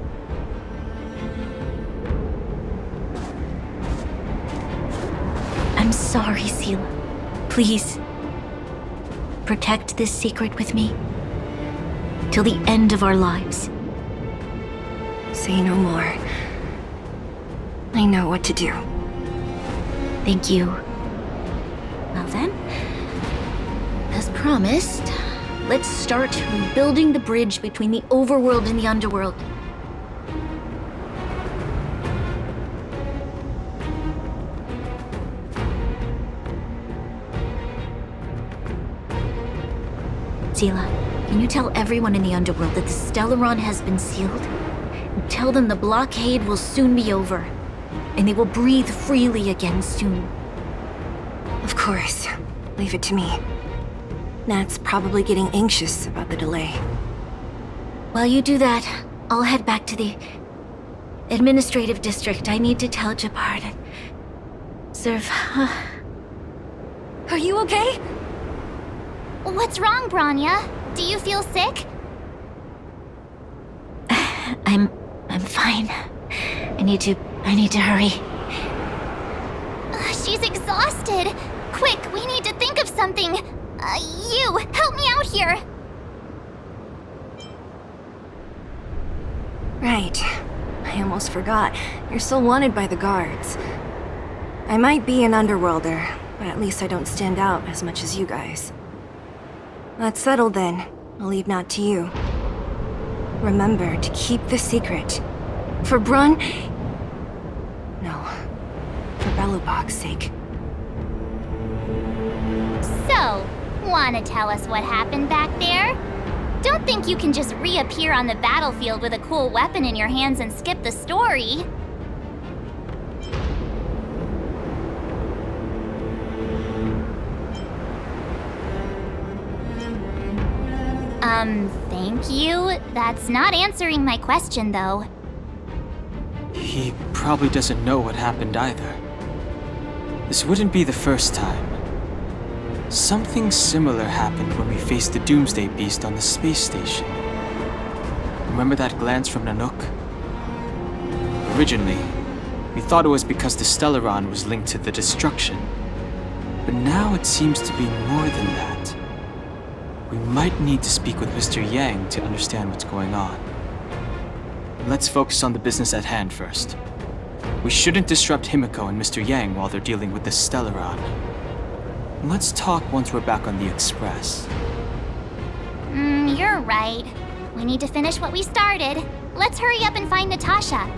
I'm sorry, Seele. Please, protect this secret with me till the end of our lives. Say no more. I know what to do. Thank you. Well then, as promised, let's start rebuilding the bridge between the overworld and the underworld. Sela, can you tell everyone in the underworld that the Stellaron has been sealed? And tell them the blockade will soon be over, and they will breathe freely again soon. Of course. Leave it to me. Nat's probably getting anxious about the delay. While you do that, I'll head back to the administrative district. I need to tell Japard and serve. Are you okay? What's wrong, Branya? Do you feel sick? I'm fine. I need to hurry. She's exhausted. Quick, we need to think of something. You, help me out here. Right. I almost forgot. You're still wanted by the guards. I might be an underworlder, but at least I don't stand out as much as you guys. That's settled then. I'll leave Nat to you. Remember to keep the secret. For Brun... No. For Belobog's sake. So, wanna tell us what happened back there? Don't think you can just reappear on the battlefield with a cool weapon in your hands and skip the story. Thank you. That's not answering my question, though. He probably doesn't know what happened either. This wouldn't be the first time. Something similar happened when we faced the Doomsday Beast on the space station. Remember that glance from Nanook? Originally, we thought it was because the Stellaron was linked to the destruction. But now it seems to be more than that. We might need to speak with Mr. Yang to understand what's going on. Let's focus on the business at hand first. We shouldn't disrupt Himiko and Mr. Yang while they're dealing with the Stellaron. Let's talk once we're back on the Express. You're right. We need to finish what we started. Let's hurry up and find Natasha.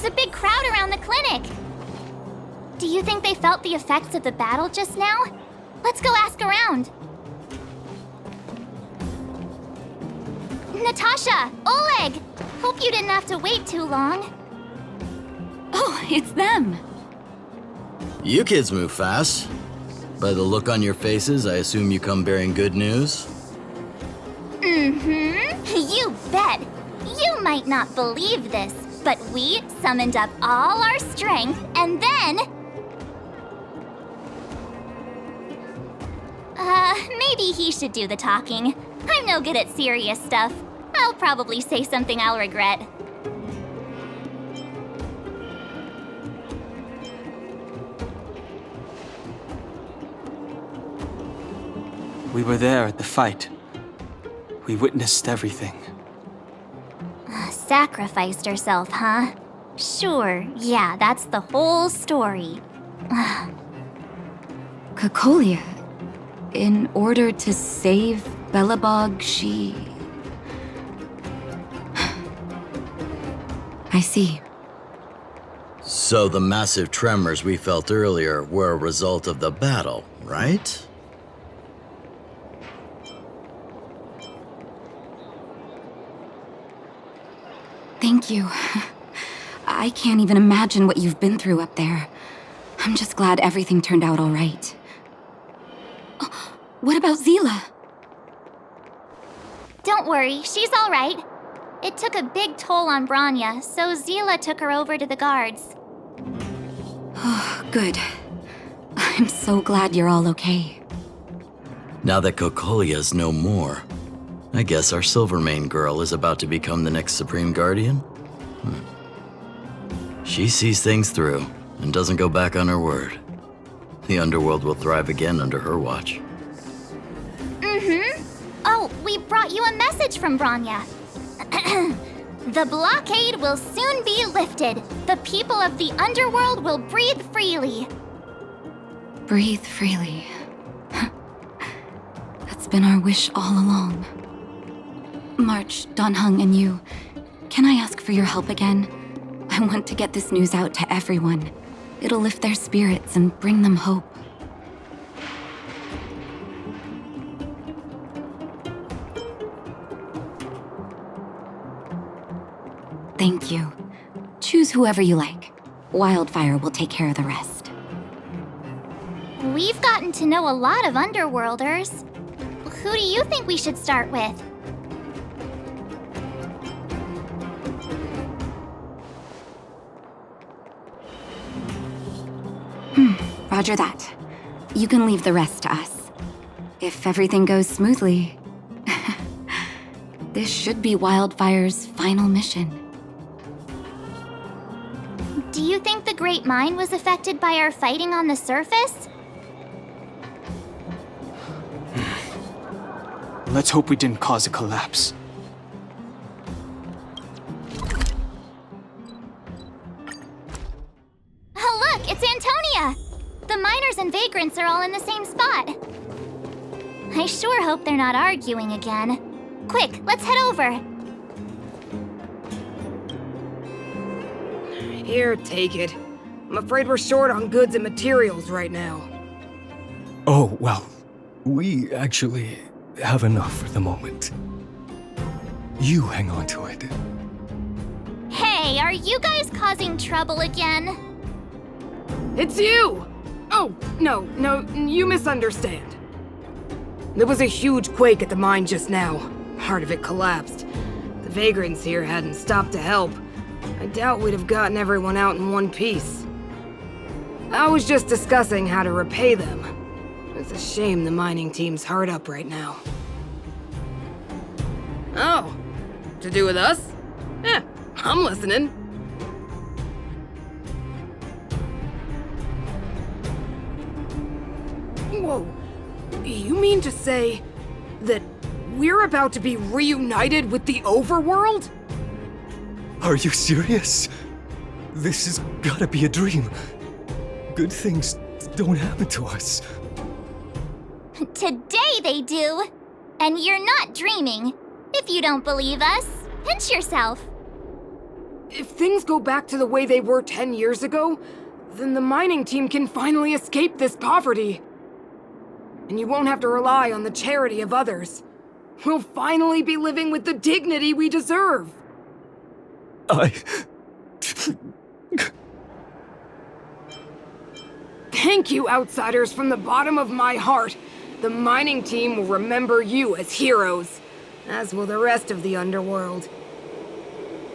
There's a big crowd around the clinic. Do you think they felt the effects of the battle just now? Let's go ask around. Natasha! Oleg! Hope you didn't have to wait too long. Oh, it's them. You kids move fast. By the look on your faces, I assume you come bearing good news? You bet. You might not believe this, but we summoned up all our strength and then... maybe he should do the talking. I'm no good at serious stuff. I'll probably say something I'll regret. We were there at the fight. We witnessed everything. Sacrificed herself, huh? Sure, yeah, that's the whole story. Kokolia, in order to save Belobog, she... I see. So the massive tremors we felt earlier were a result of the battle, right? Thank you. I can't even imagine what you've been through up there. I'm just glad everything turned out all right. Oh, what about Zila? Don't worry, she's all right. It took a big toll on Branya, so Zila took her over to the guards. Oh, good. I'm so glad you're all okay. Now that Kokolia's no more, I guess our Silvermane girl is about to become the next Supreme Guardian? She sees things through and doesn't go back on her word. The underworld will thrive again under her watch. Oh, we brought you a message from Branya. The blockade will soon be lifted. The people of the underworld will breathe freely. Breathe freely. That's been our wish all along. March, Donhung, and you, can I ask for your help again? I want to get this news out to everyone. It'll lift their spirits and bring them hope. Thank you. Choose whoever you like. Wildfire will take care of the rest. We've gotten to know a lot of Underworlders. Who do you think we should start with? Roger that. You can leave the rest to us. If everything goes smoothly, this should be Wildfire's final mission. Do you think the Great Mine was affected by our fighting on the surface? Let's hope we didn't cause a collapse. Oh, look, it's Antonia! The miners and vagrants are all in the same spot. I sure hope they're not arguing again. Quick, let's head over. Here, take it. I'm afraid we're short on goods and materials right now. Oh, well, we actually have enough for the moment. You hang on to it. Hey, are you guys causing trouble again? It's you! Oh, no, you misunderstand. There was a huge quake at the mine just now. Part of it collapsed. The vagrants here hadn't stopped to help. I doubt we'd have gotten everyone out in one piece. I was just discussing how to repay them. It's a shame the mining team's hard up right now. Oh, to do with us? I'm listening. Whoa, you mean to say that we're about to be reunited with the overworld? Are you serious? This has gotta be a dream. Good things don't happen to us. Today they do. And you're not dreaming. If you don't believe us, pinch yourself. If things go back to the way they were 10 years ago, then the mining team can finally escape this poverty. And you won't have to rely on the charity of others. We'll finally be living with the dignity we deserve. Thank you, outsiders, from the bottom of my heart. The mining team will remember you as heroes, as will the rest of the underworld.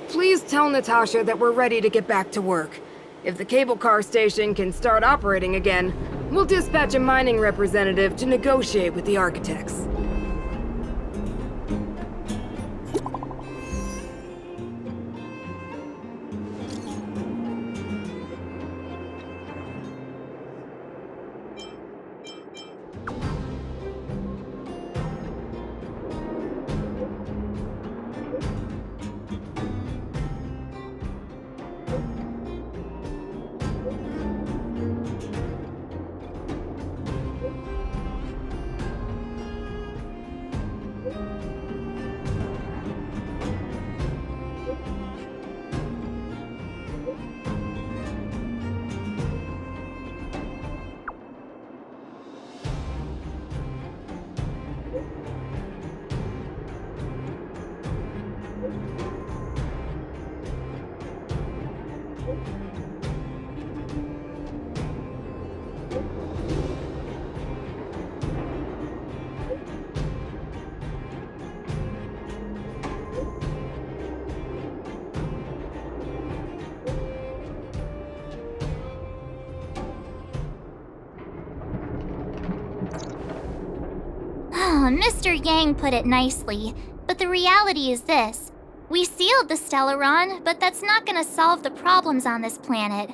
Please tell Natasha that we're ready to get back to work. If the cable car station can start operating again, we'll dispatch a mining representative to negotiate with the architects. Mr. Yang put it nicely, but the reality is this. We sealed the Stellaron, but that's not gonna solve the problems on this planet.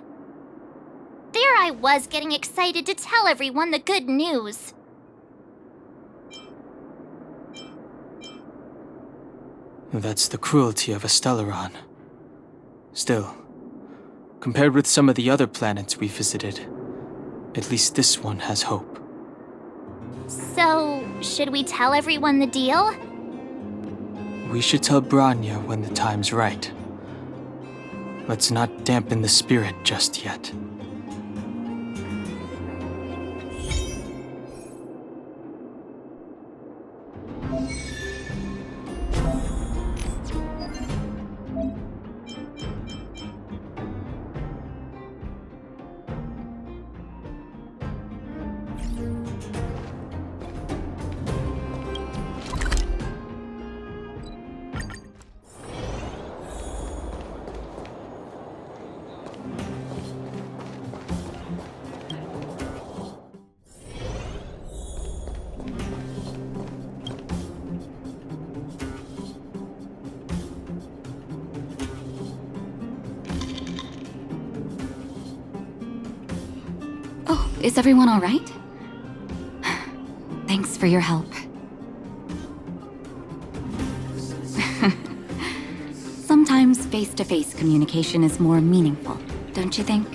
There I was getting excited to tell everyone the good news. That's the cruelty of a Stellaron. Still, compared with some of the other planets we visited, at least this one has hope. So, should we tell everyone the deal? We should tell Branya when the time's right. Let's not dampen the spirit just yet. Is everyone all right? Thanks for your help. Sometimes face-to-face communication is more meaningful, don't you think?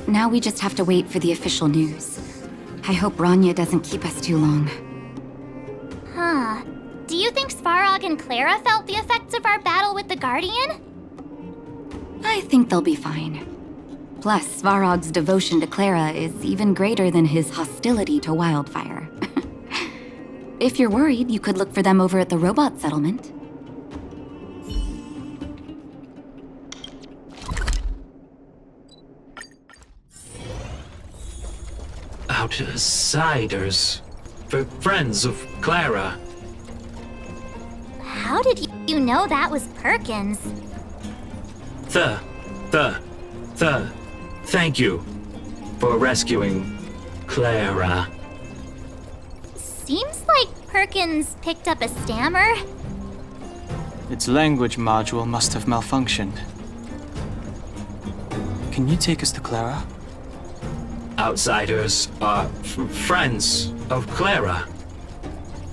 Now we just have to wait for the official news. I hope Branya doesn't keep us too long. Huh. Do you think Svarog and Clara felt the effects of our battle with the Guardian? I think they'll be fine. Plus, Svarog's devotion to Clara is even greater than his hostility to Wildfire. If you're worried, you could look for them over at the robot settlement. Outsiders. For friends of Clara. How did you know that was Perkins? Thank you for rescuing Clara. Seems like Perkins picked up a stammer. Its language module must have malfunctioned. Can you take us to Clara? Outsiders are friends of Clara.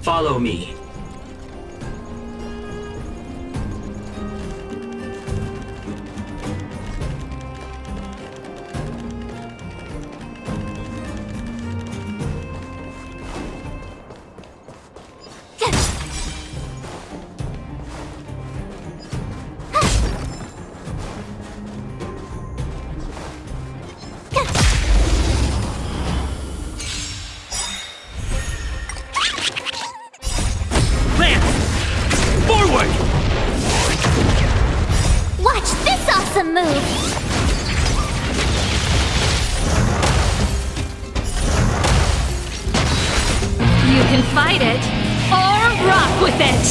Follow me. fight it or rock with it!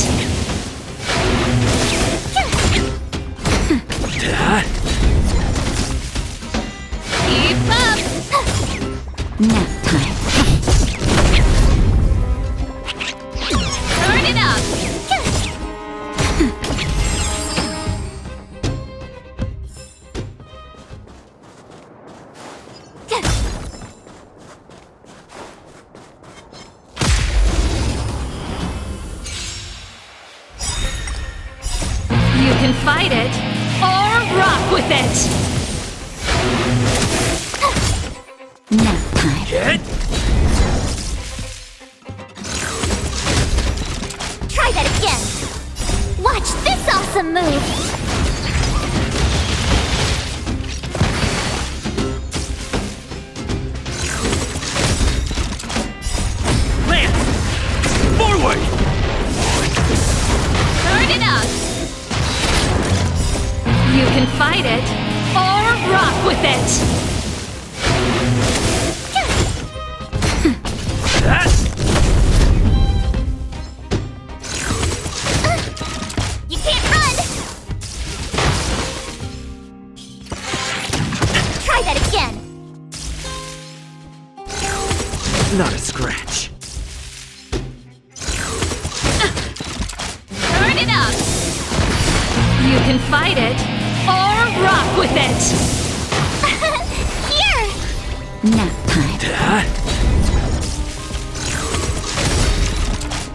Keep up! Nap time. Turn it up! You can fight it or rock with it! Nap time. Try that again! Watch this awesome move! Forward! Turn it up! You can fight it or rock with it! You can't run! Try that again! Not a scratch. Turn it up! You can fight it or rock with it! Here! Nap time.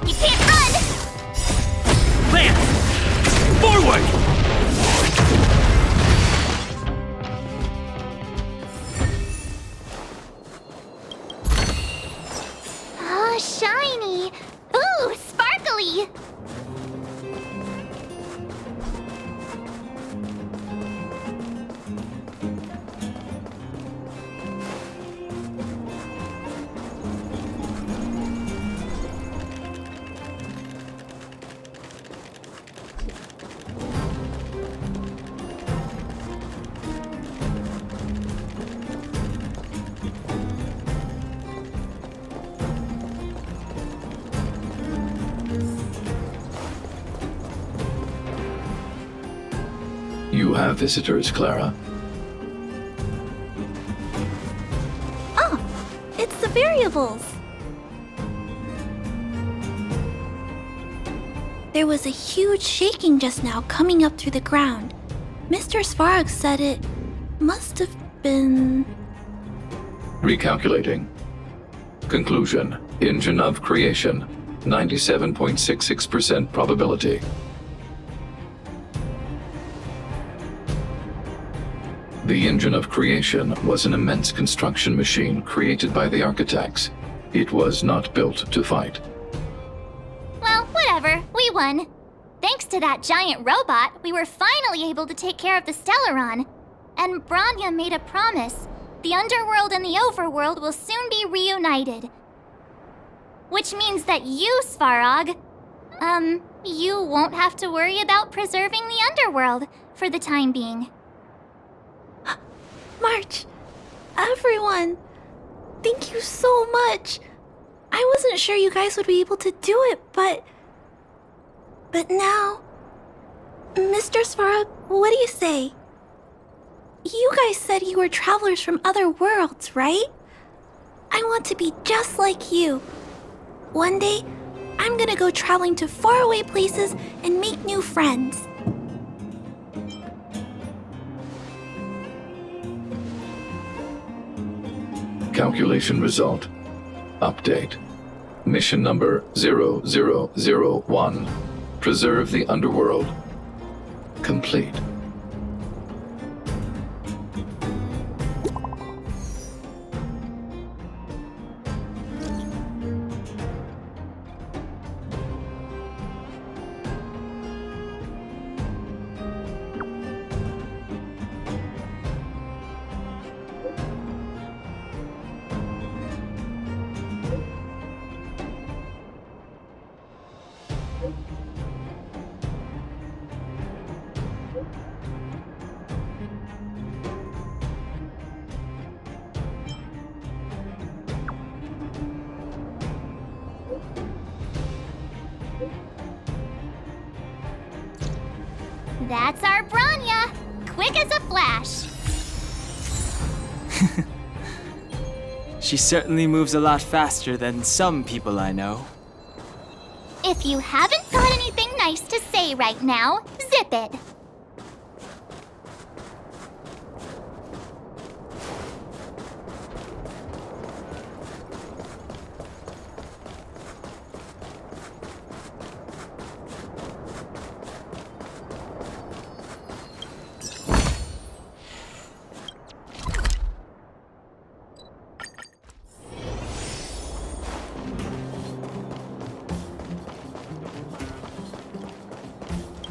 You can't run! Lance! Forward! Oh, shiny! Ooh, sparkly! You have visitors, Clara. Oh, it's the variables. There was a huge shaking just now coming up through the ground. Mr. Svarog said it must have been... Recalculating. Conclusion. Engine of creation. 97.66% probability. The engine of creation was an immense construction machine created by the architects. It was not built to fight. Well, whatever. We won. Thanks to that giant robot, we were finally able to take care of the Stellaron. And Bronya made a promise. The underworld and the overworld will soon be reunited. Which means that you, Svarog, you won't have to worry about preserving the underworld for the time being. March, everyone, thank you so much. I wasn't sure you guys would be able to do it, but now... Mr. Svarog, what do you say? You guys said you were travelers from other worlds, right? I want to be just like you. One day, I'm gonna go traveling to faraway places and make new friends. Calculation result. Update. Mission number 0001. Preserve the underworld. Complete. That's our Branya! Quick as a flash! She certainly moves a lot faster than some people I know. If you haven't got anything nice to say right now, zip it!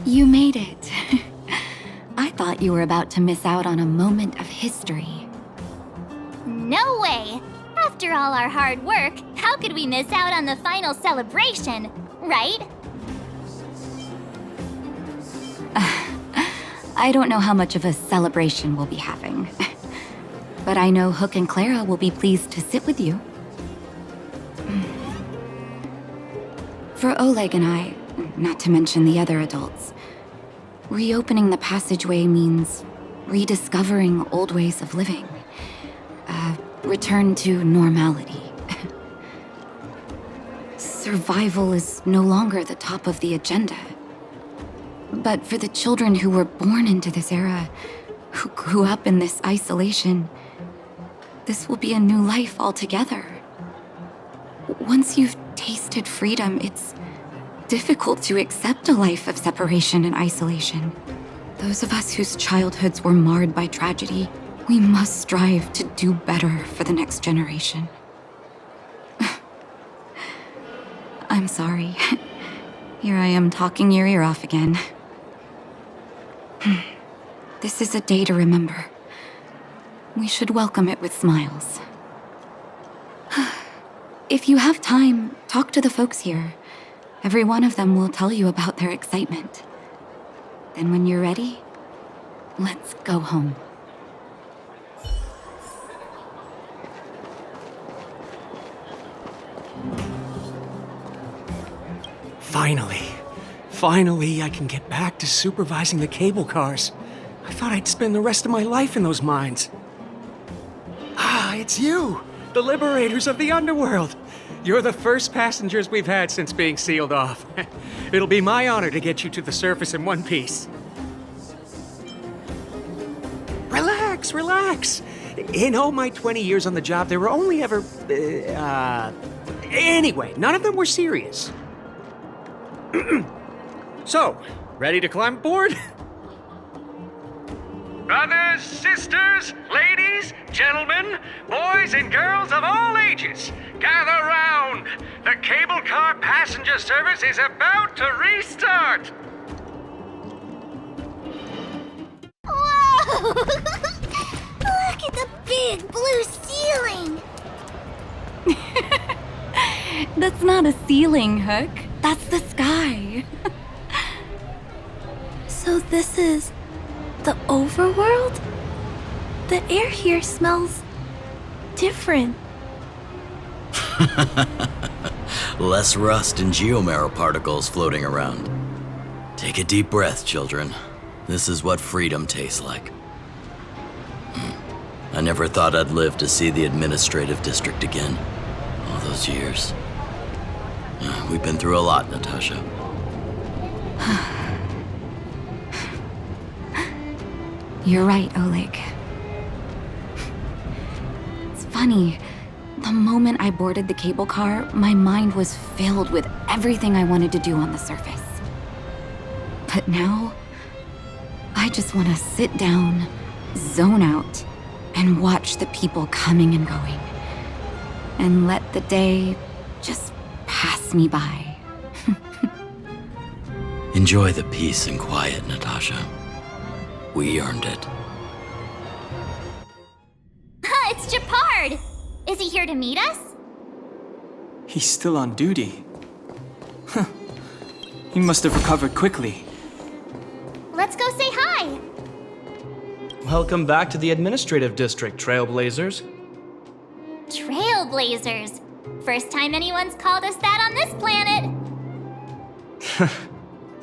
You made it. I thought you were about to miss out on a moment of history. No way! After all our hard work, how could we miss out on the final celebration, right? I don't know how much of a celebration we'll be having. But I know Hook and Clara will be pleased to sit with you. For Oleg and I, not to mention the other adults, reopening the passageway means rediscovering old ways of living. Return to normality. Survival is no longer the top of the agenda. But for the children who were born into this era, who grew up in this isolation, this will be a new life altogether. Once you've tasted freedom, it's difficult to accept a life of separation and isolation. Those of us whose childhoods were marred by tragedy, we must strive to do better for the next generation. I'm sorry. Here I am talking your ear off again. This is a day to remember. We should welcome it with smiles. If you have time, talk to the folks here. Every one of them will tell you about their excitement. Then when you're ready, let's go home. Finally, I can get back to supervising the cable cars. I thought I'd spend the rest of my life in those mines. Ah, it's you, the liberators of the underworld. You're the first passengers we've had since being sealed off. It'll be my honor to get you to the surface in one piece. Relax. In all my 20 years on the job, there were only ever... Anyway, none of them were serious. So, ready to climb aboard? Brothers, sisters, ladies, gentlemen, boys and girls of all ages, gather round. The cable car passenger service is about to restart. Whoa! Look at the big blue ceiling! That's not a ceiling, Hook. That's the sky. So this is the overworld? The air here smells different. Less rust and geomarrow particles floating around. Take a deep breath, children. This is what freedom tastes like. I never thought I'd live to see the administrative district again. All those years. We've been through a lot, Natasha. You're right, Oleg. It's funny. The moment I boarded the cable car, my mind was filled with everything I wanted to do on the surface. But now, I just want to sit down, zone out, and watch the people coming and going. And let the day just pass me by. Enjoy the peace and quiet, Natasha. We earned it. It's Japard! Is he here to meet us? He's still on duty. Huh. He must have recovered quickly. Let's go say hi! Welcome back to the administrative district, Trailblazers. Trailblazers. First time anyone's called us that on this planet.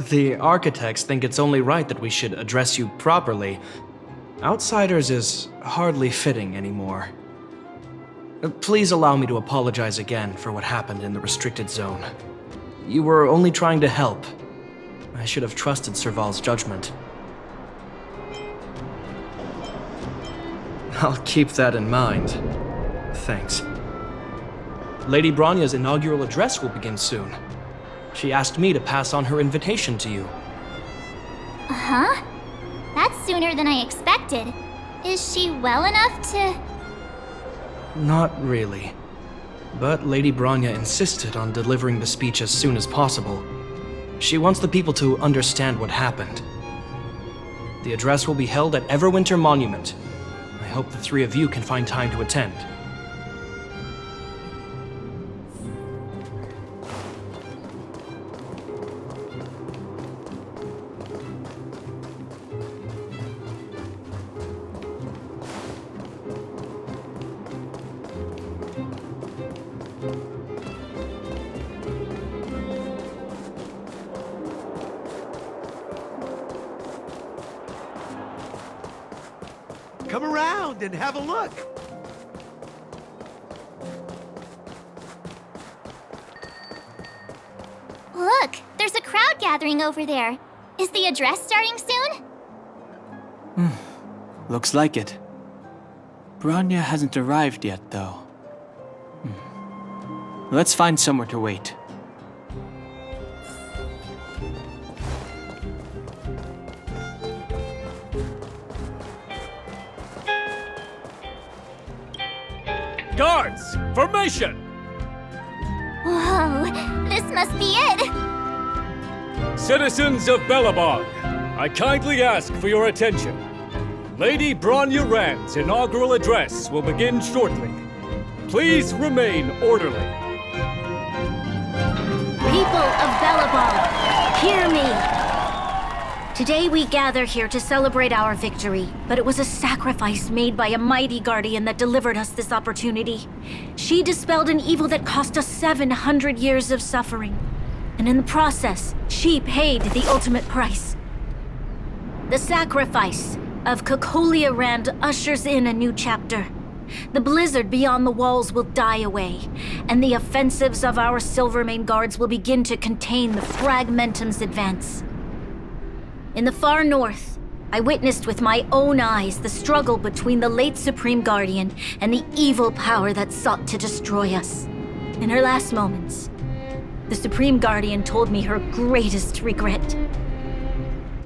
The architects think it's only right that we should address you properly. Outsiders is hardly fitting anymore. Please allow me to apologize again for what happened in the restricted zone. You were only trying to help. I should have trusted Serval's judgment. I'll keep that in mind. Thanks. Lady Bronya's inaugural address will begin soon. She asked me to pass on her invitation to you. Huh? That's sooner than I expected. Is she well enough to... Not really. But Lady Bronya insisted on delivering the speech as soon as possible. She wants the people to understand what happened. The address will be held at Everwinter Monument. I hope the three of you can find time to attend. Come around and have a look. Look, there's a crowd gathering over there. Is the address starting soon? Looks like it. Bronya hasn't arrived yet, though. Let's find somewhere to wait. Guards, formation! Whoa, this must be it! Citizens of Belobog, I kindly ask for your attention. Lady Bronya Rand's inaugural address will begin shortly. Please remain orderly. People of Belobog, hear me! Today we gather here to celebrate our victory, but it was a sacrifice made by a mighty guardian that delivered us this opportunity. She dispelled an evil that cost us 700 years of suffering, and in the process, she paid the ultimate price. The sacrifice of Kokolia Rand ushers in a new chapter. The blizzard beyond the walls will die away, and the offensives of our Silvermane guards will begin to contain the Fragmentum's advance. In the far north, I witnessed with my own eyes the struggle between the late Supreme Guardian and the evil power that sought to destroy us. In her last moments, the Supreme Guardian told me her greatest regret.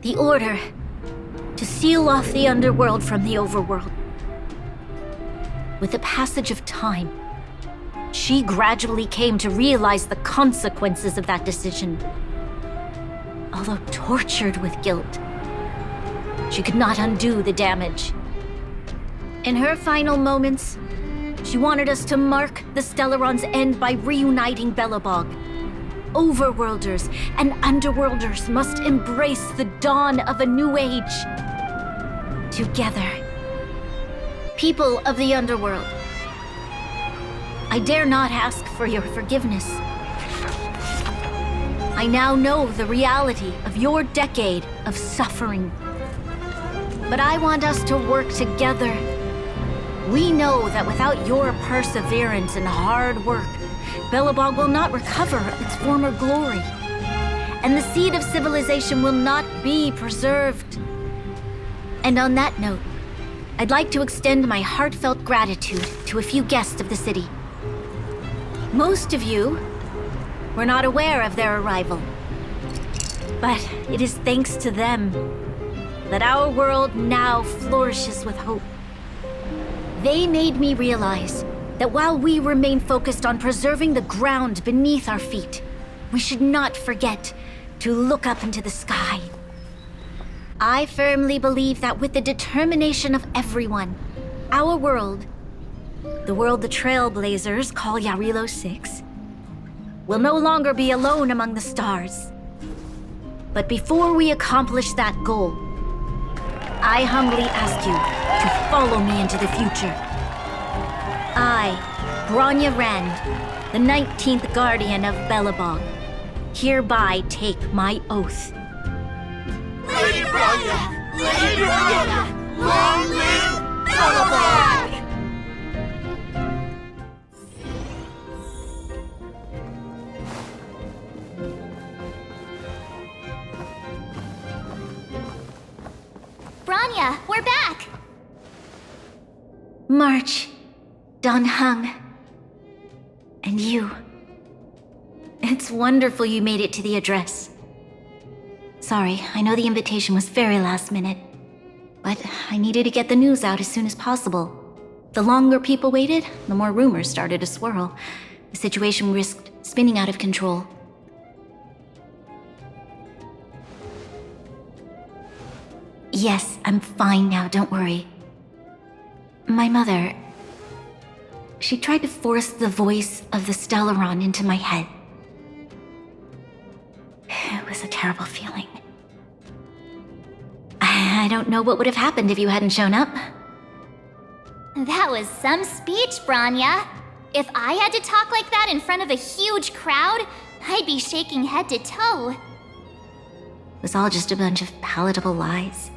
The order to seal off the underworld from the overworld. With the passage of time, she gradually came to realize the consequences of that decision. Although tortured with guilt, she could not undo the damage. In her final moments, she wanted us to mark the Stellaron's end by reuniting Belobog. Overworlders and Underworlders must embrace the dawn of a new age. Together. People of the Underworld, I dare not ask for your forgiveness. I now know the reality of your decade of suffering. But I want us to work together. We know that without your perseverance and hard work, Belobog will not recover its former glory. And the seed of civilization will not be preserved. And on that note, I'd like to extend my heartfelt gratitude to a few guests of the city. Most of you were not aware of their arrival. But it is thanks to them that our world now flourishes with hope. They made me realize that while we remain focused on preserving the ground beneath our feet, we should not forget to look up into the sky. I firmly believe that with the determination of everyone, our world, the world the Trailblazers call Yarilo 6, will no longer be alone among the stars. But before we accomplish that goal, I humbly ask you to follow me into the future. I, Bronya Rand, the 19th Guardian of Belobog, hereby take my oath Bronya! Lady Bronya! Long live Flashback! Bronya, we're back! March, Don Hung, and you. It's wonderful you made it to the address. Sorry, I know the invitation was very last minute, but I needed to get the news out as soon as possible. The longer people waited, the more rumors started to swirl. The situation risked spinning out of control. Yes, I'm fine now, don't worry. My mother... she tried to force the voice of the Stellaron into my head. It was a terrible feeling. I don't know what would have happened if you hadn't shown up. That was some speech, Bronya. If I had to talk like that in front of a huge crowd, I'd be shaking head to toe. It was all just a bunch of palatable lies.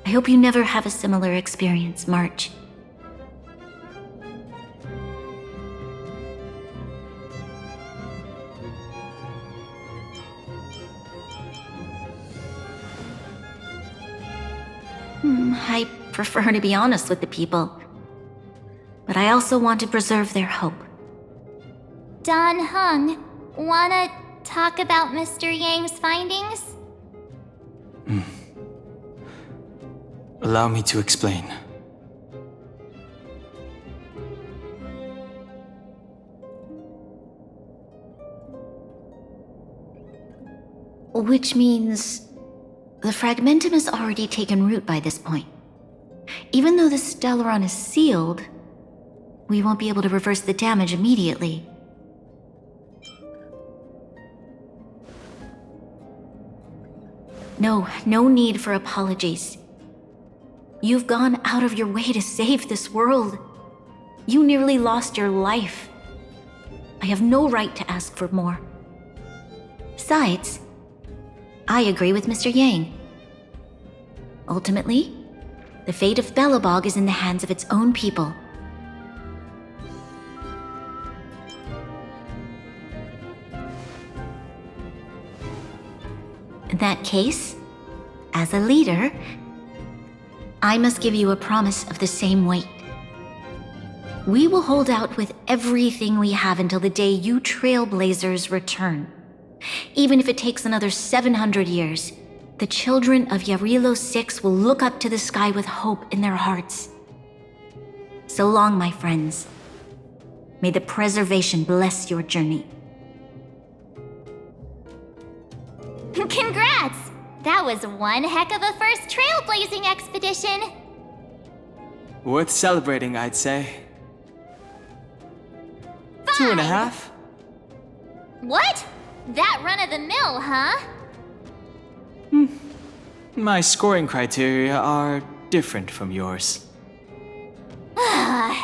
I hope you never have a similar experience, March. I prefer to be honest with the people. But I also want to preserve their hope. Don Hung, wanna talk about Mr. Yang's findings? Allow me to explain. Which means... the fragmentum has already taken root by this point. Even though the Stellaron is sealed, we won't be able to reverse the damage immediately. No need for apologies. You've gone out of your way to save this world. You nearly lost your life. I have no right to ask for more. Besides, I agree with Mr. Yang. Ultimately, the fate of Belobog is in the hands of its own people. In that case, as a leader, I must give you a promise of the same weight. We will hold out with everything we have until the day you Trailblazers return. Even if it takes another 700 years, the children of Yarilo 6 will look up to the sky with hope in their hearts. So long, my friends. May the preservation bless your journey. Congrats! That was one heck of a first trailblazing expedition! Worth celebrating, I'd say. 2.5? What? That run-of-the-mill, huh? My scoring criteria are different from yours.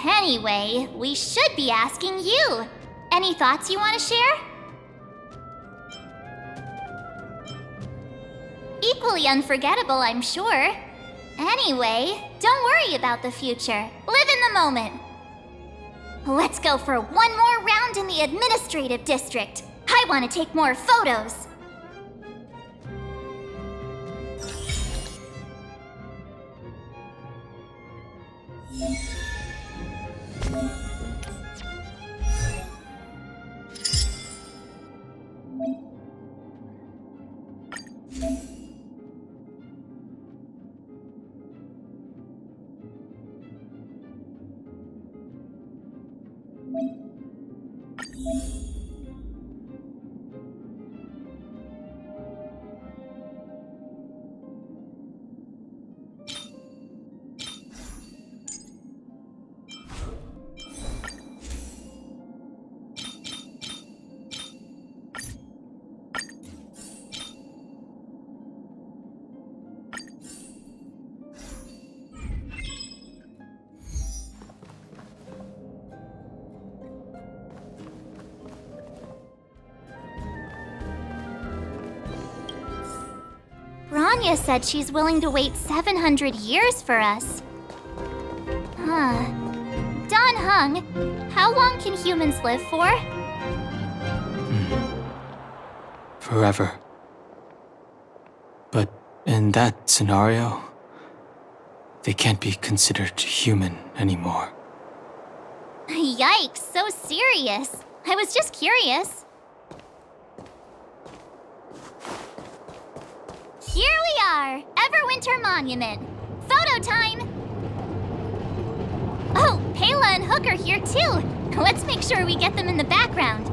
Anyway, we should be asking you. Any thoughts you want to share? Equally unforgettable, I'm sure. Anyway, don't worry about the future. Live in the moment. Let's go for one more round in the administrative district. I want to take more photos. Bronya said she's willing to wait 700 years for us. Huh. Dan Heng, how long can humans live for? Forever. But in that scenario, they can't be considered human anymore. Yikes, so serious. I was just curious. Here we are, Everwinter Monument. Photo time! Oh, Pela and Hook are here too. Let's make sure we get them in the background.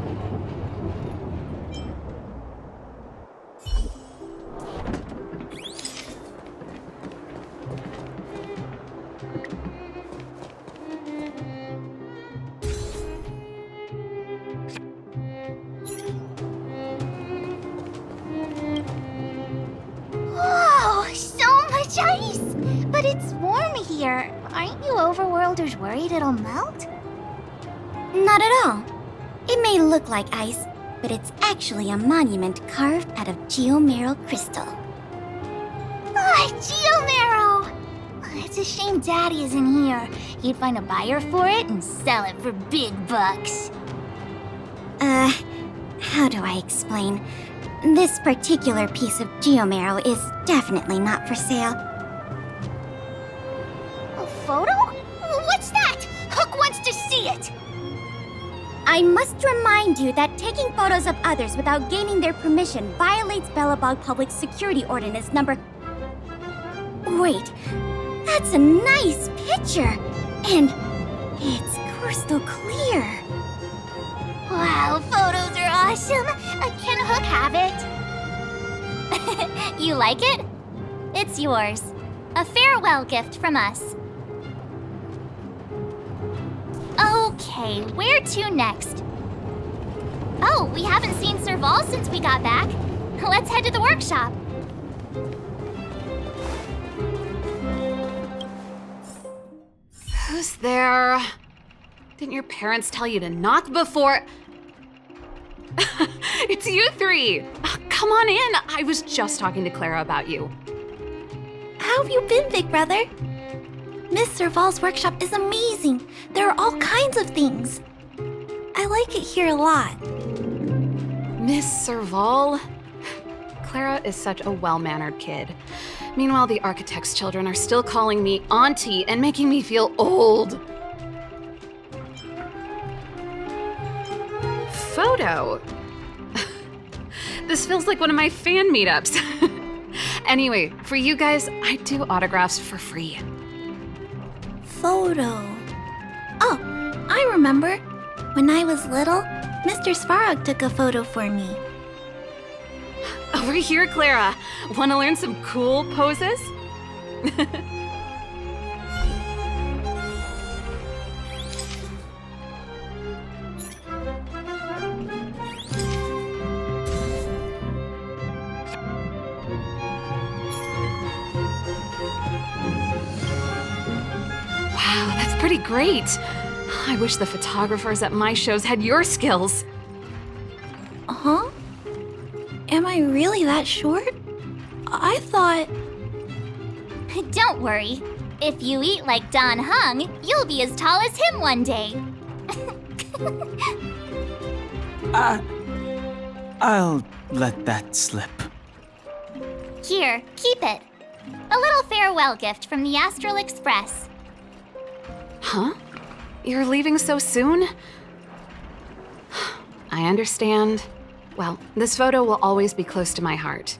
Whoa, so much ice! But it's warm here. Aren't you overworlders worried it'll melt? Not at all. It may look like ice, but it's actually a monument carved out of geomeral crystal. Ah, Geomarrow! It's a shame Daddy isn't here. He'd find a buyer for it and sell it for big bucks. How do I explain? This particular piece of geomarrow is definitely not for sale. A photo? What's that? Hook wants to see it! I must remind you that taking photos of others without gaining their permission violates Belobog Public Security Ordinance number... Wait, that's a nice picture! And it's crystal clear. Wow, photos are awesome! Can Hook have it? You like it? It's yours. A farewell gift from us. Okay, where to next? Oh, we haven't seen Serval since we got back. Let's head to the workshop. Who's there? Didn't your parents tell you to knock before... It's you three! Come on in! I was just talking to Clara about you. How have you been, big brother? Miss Serval's workshop is amazing. There are all kinds of things. I like it here a lot. Miss Serval? Clara is such a well-mannered kid. Meanwhile, the architect's children are still calling me auntie and making me feel old. Photo? This feels like one of my fan meetups. Anyway, for you guys, I do autographs for free. Photo. Oh, I remember. When I was little, Mr. Svarog took a photo for me. Over here, Clara. Want to learn some cool poses? Wow, that's pretty great. I wish the photographers at my shows had your skills. Huh? Am I really that short? I thought... Don't worry. If you eat like Dan Heng, you'll be as tall as him one day. I'll let that slip. Here, keep it. A little farewell gift from the Astral Express. Huh? You're leaving so soon? I understand. Well, this photo will always be close to my heart.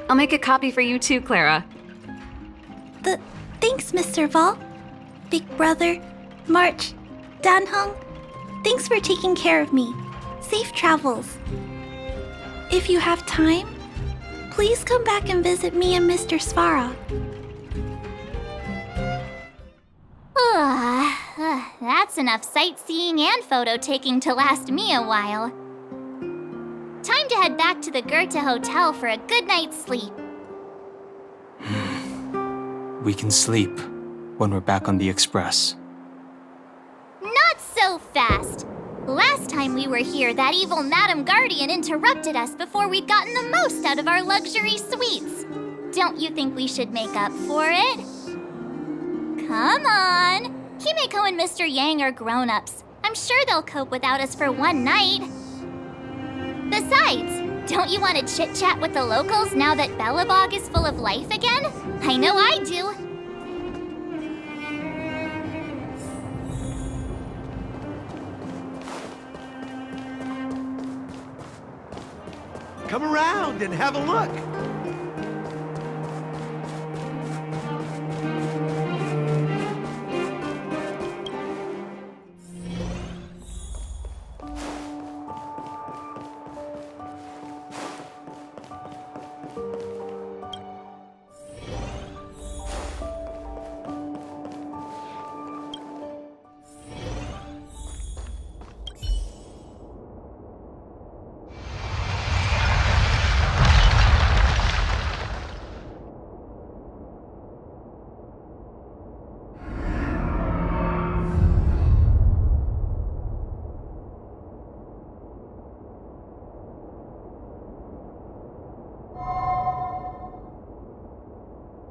I'll make a copy for you too, Clara. Thanks, Miss Serval. Big brother, March, Dan Heng, thanks for taking care of me. Safe travels. If you have time, please come back and visit me and Mr. Svarog. That's enough sightseeing and photo taking to last me a while. Time to head back to the Goethe Hotel for a good night's sleep. We can sleep when we're back on the Express. Not so fast! Last time we were here, that evil Madam Guardian interrupted us before we'd gotten the most out of our luxury suites. Don't you think we should make up for it? Come on! Himeko and Mr. Yang are grown-ups. I'm sure they'll cope without us for one night. Besides, don't you want to chit-chat with the locals now that Belobog is full of life again? I know I do. Come around and have a look.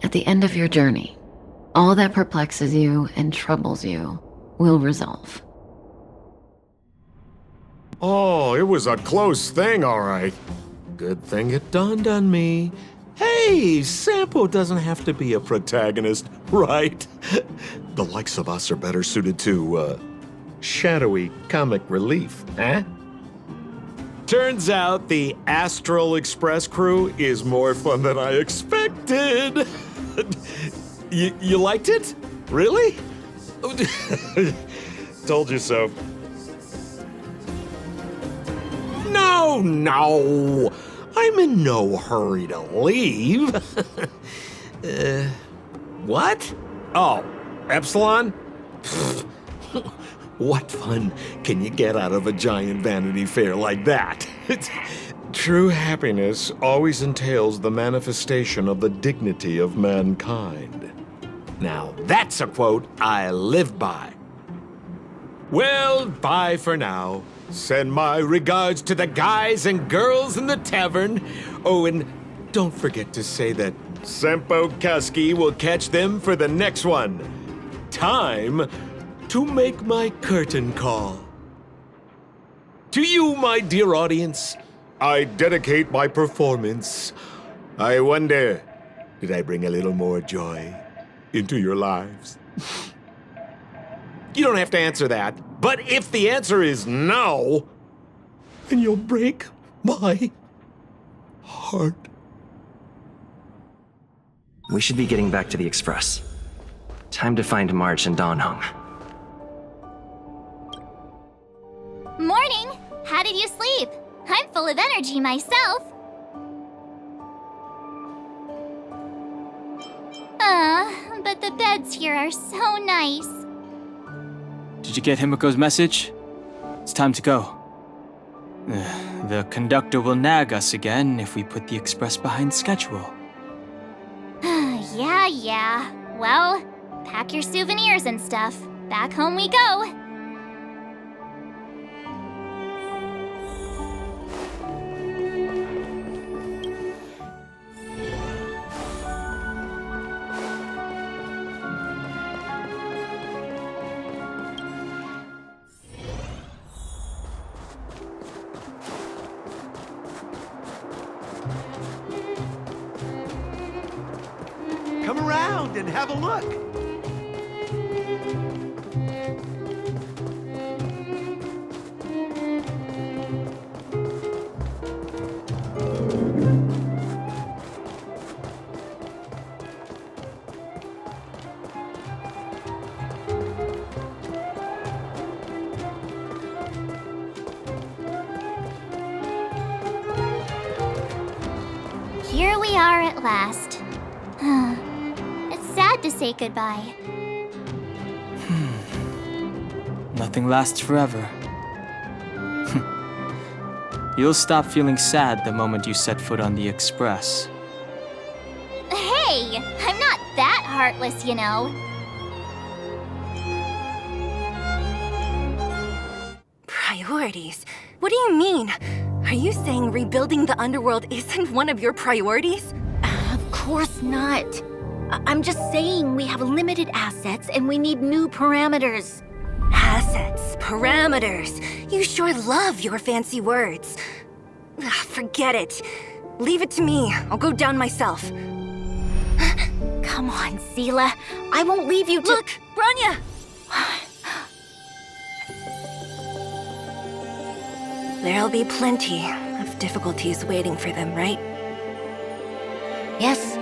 At the end of your journey, all that perplexes you and troubles you will resolve. Oh, it was a close thing, all right. Good thing it dawned on me. Hey, Sampo doesn't have to be a protagonist, right? The likes of us are better suited to, shadowy comic relief, eh? Turns out the Astral Express crew is more fun than I expected. You liked it? Really? Told you so. No! I'm in no hurry to leave. What? Oh, Epsilon? What fun can you get out of a giant Vanity Fair like that? True happiness always entails the manifestation of the dignity of mankind. Now, that's a quote I live by. Well, bye for now. Send my regards to the guys and girls in the tavern. Oh, and don't forget to say that Sempo Kasky will catch them for the next one. Time to make my curtain call. To you, my dear audience, I dedicate my performance. I wonder, did I bring a little more joy into your lives? You don't have to answer that, but if the answer is no, then you'll break my heart. We should be getting back to the Express. Time to find March and Donhung. Morning! How did you sleep? I'm full of energy myself. But the beds here are so nice. Did you get Himiko's message? It's time to go. The conductor will nag us again if we put the express behind schedule. Yeah. Well, pack your souvenirs and stuff. Back home we go. Come around and have a look. Here we are at last. It's sad to say goodbye. Nothing lasts forever. You'll stop feeling sad the moment you set foot on the express. Hey, I'm not that heartless, you know. Priorities? What do you mean? Are you saying rebuilding the underworld isn't one of your priorities? Of course not. I'm just saying we have limited assets and we need new parameters. Assets, parameters. You sure love your fancy words. Forget it. Leave it to me. I'll go down myself. Come on, Seela. I won't leave you to— Look, Branya! There'll be plenty of difficulties waiting for them, right? Yes.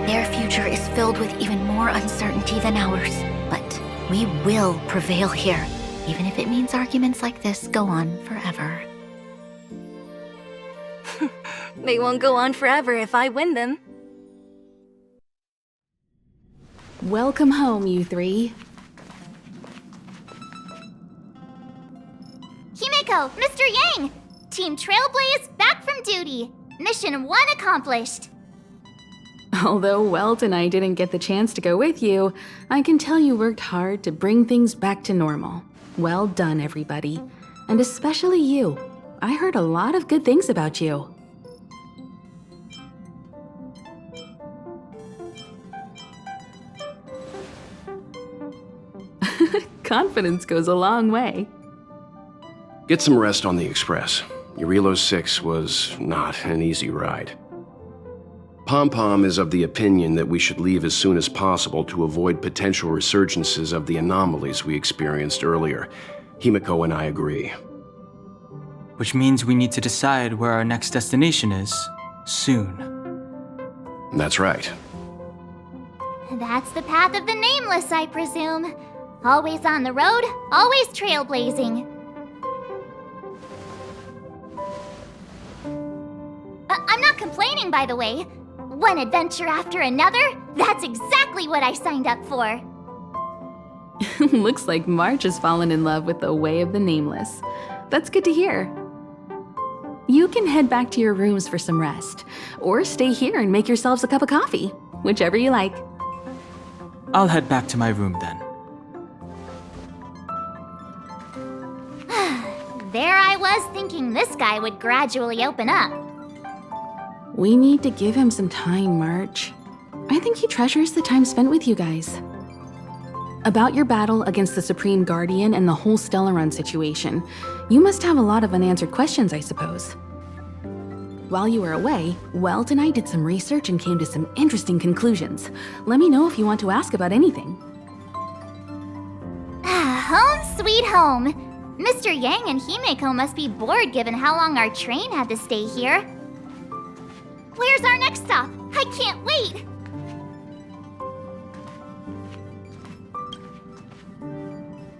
Their future is filled with even more uncertainty than ours. But we will prevail here, even if it means arguments like this go on forever. They won't go on forever if I win them. Welcome home, you three. Himeko, Mr. Yang! Team Trailblaze back from duty. Mission 1 accomplished. Although Welt and I didn't get the chance to go with you, I can tell you worked hard to bring things back to normal. Well done, everybody. And especially you. I heard a lot of good things about you. Confidence goes a long way. Get some rest on the Express. Urilo 6 was not an easy ride. Pom-Pom is of the opinion that we should leave as soon as possible to avoid potential resurgences of the anomalies we experienced earlier. Himeko and I agree. Which means we need to decide where our next destination is, soon. That's right. That's the path of the Nameless, I presume. Always on the road, always trailblazing. I'm not complaining, by the way. One adventure after another, that's exactly what I signed up for. Looks like March has fallen in love with the way of the Nameless. That's good to hear. You can head back to your rooms for some rest, or stay here and make yourselves a cup of coffee, whichever you like. I'll head back to my room then. There I was thinking this guy would gradually open up. We need to give him some time, March. I think he treasures the time spent with you guys. About your battle against the Supreme Guardian and the whole Stellaron situation, you must have a lot of unanswered questions, I suppose. While you were away, Welt and I did some research and came to some interesting conclusions. Let me know if you want to ask about anything. Home sweet home. Mr. Yang and Himeko must be bored given how long our train had to stay here. Where's our next stop? I can't wait!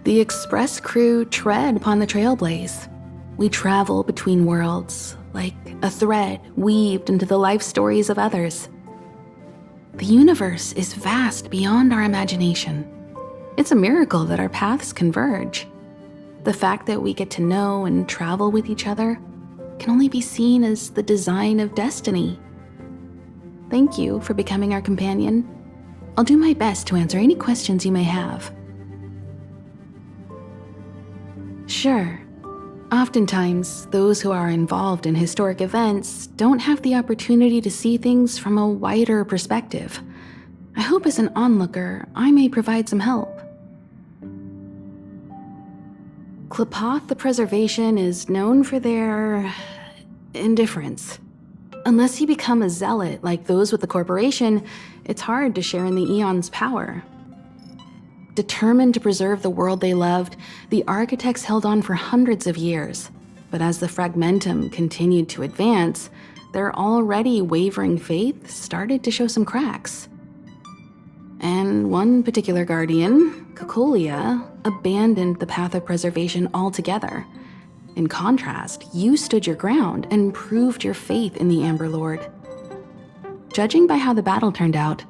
The Express crew tread upon the Trailblaze. We travel between worlds, like a thread weaved into the life stories of others. The universe is vast beyond our imagination. It's a miracle that our paths converge. The fact that we get to know and travel with each other can only be seen as the design of destiny. Thank you for becoming our companion. I'll do my best to answer any questions you may have. Sure, oftentimes those who are involved in historic events don't have the opportunity to see things from a wider perspective. I hope as an onlooker, I may provide some help. Klapoth the Preservation is known for their indifference. Unless you become a zealot like those with the corporation, it's hard to share in the Aeon's power. Determined to preserve the world they loved, the architects held on for hundreds of years. But as the Fragmentum continued to advance, their already wavering faith started to show some cracks. And one particular guardian, Cocolia, abandoned the path of preservation altogether. In contrast, you stood your ground and proved your faith in the Amber Lord. Judging by how the battle turned out,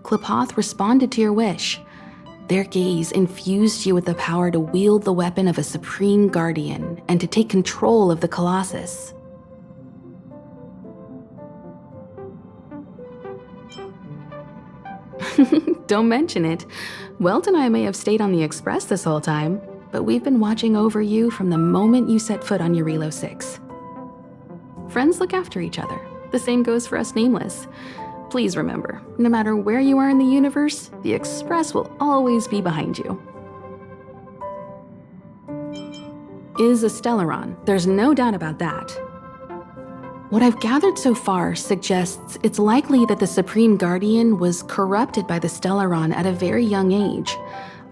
Klapoth responded to your wish. Their gaze infused you with the power to wield the weapon of a supreme guardian and to take control of the Colossus. Don't mention it. Welt and I may have stayed on the Express this whole time, but we've been watching over you from the moment you set foot on Urilo 6. Friends look after each other. The same goes for us Nameless. Please remember, no matter where you are in the universe, the Express will always be behind you. Is a Stellaron, there's no doubt about that. What I've gathered so far suggests it's likely that the Supreme Guardian was corrupted by the Stellaron at a very young age.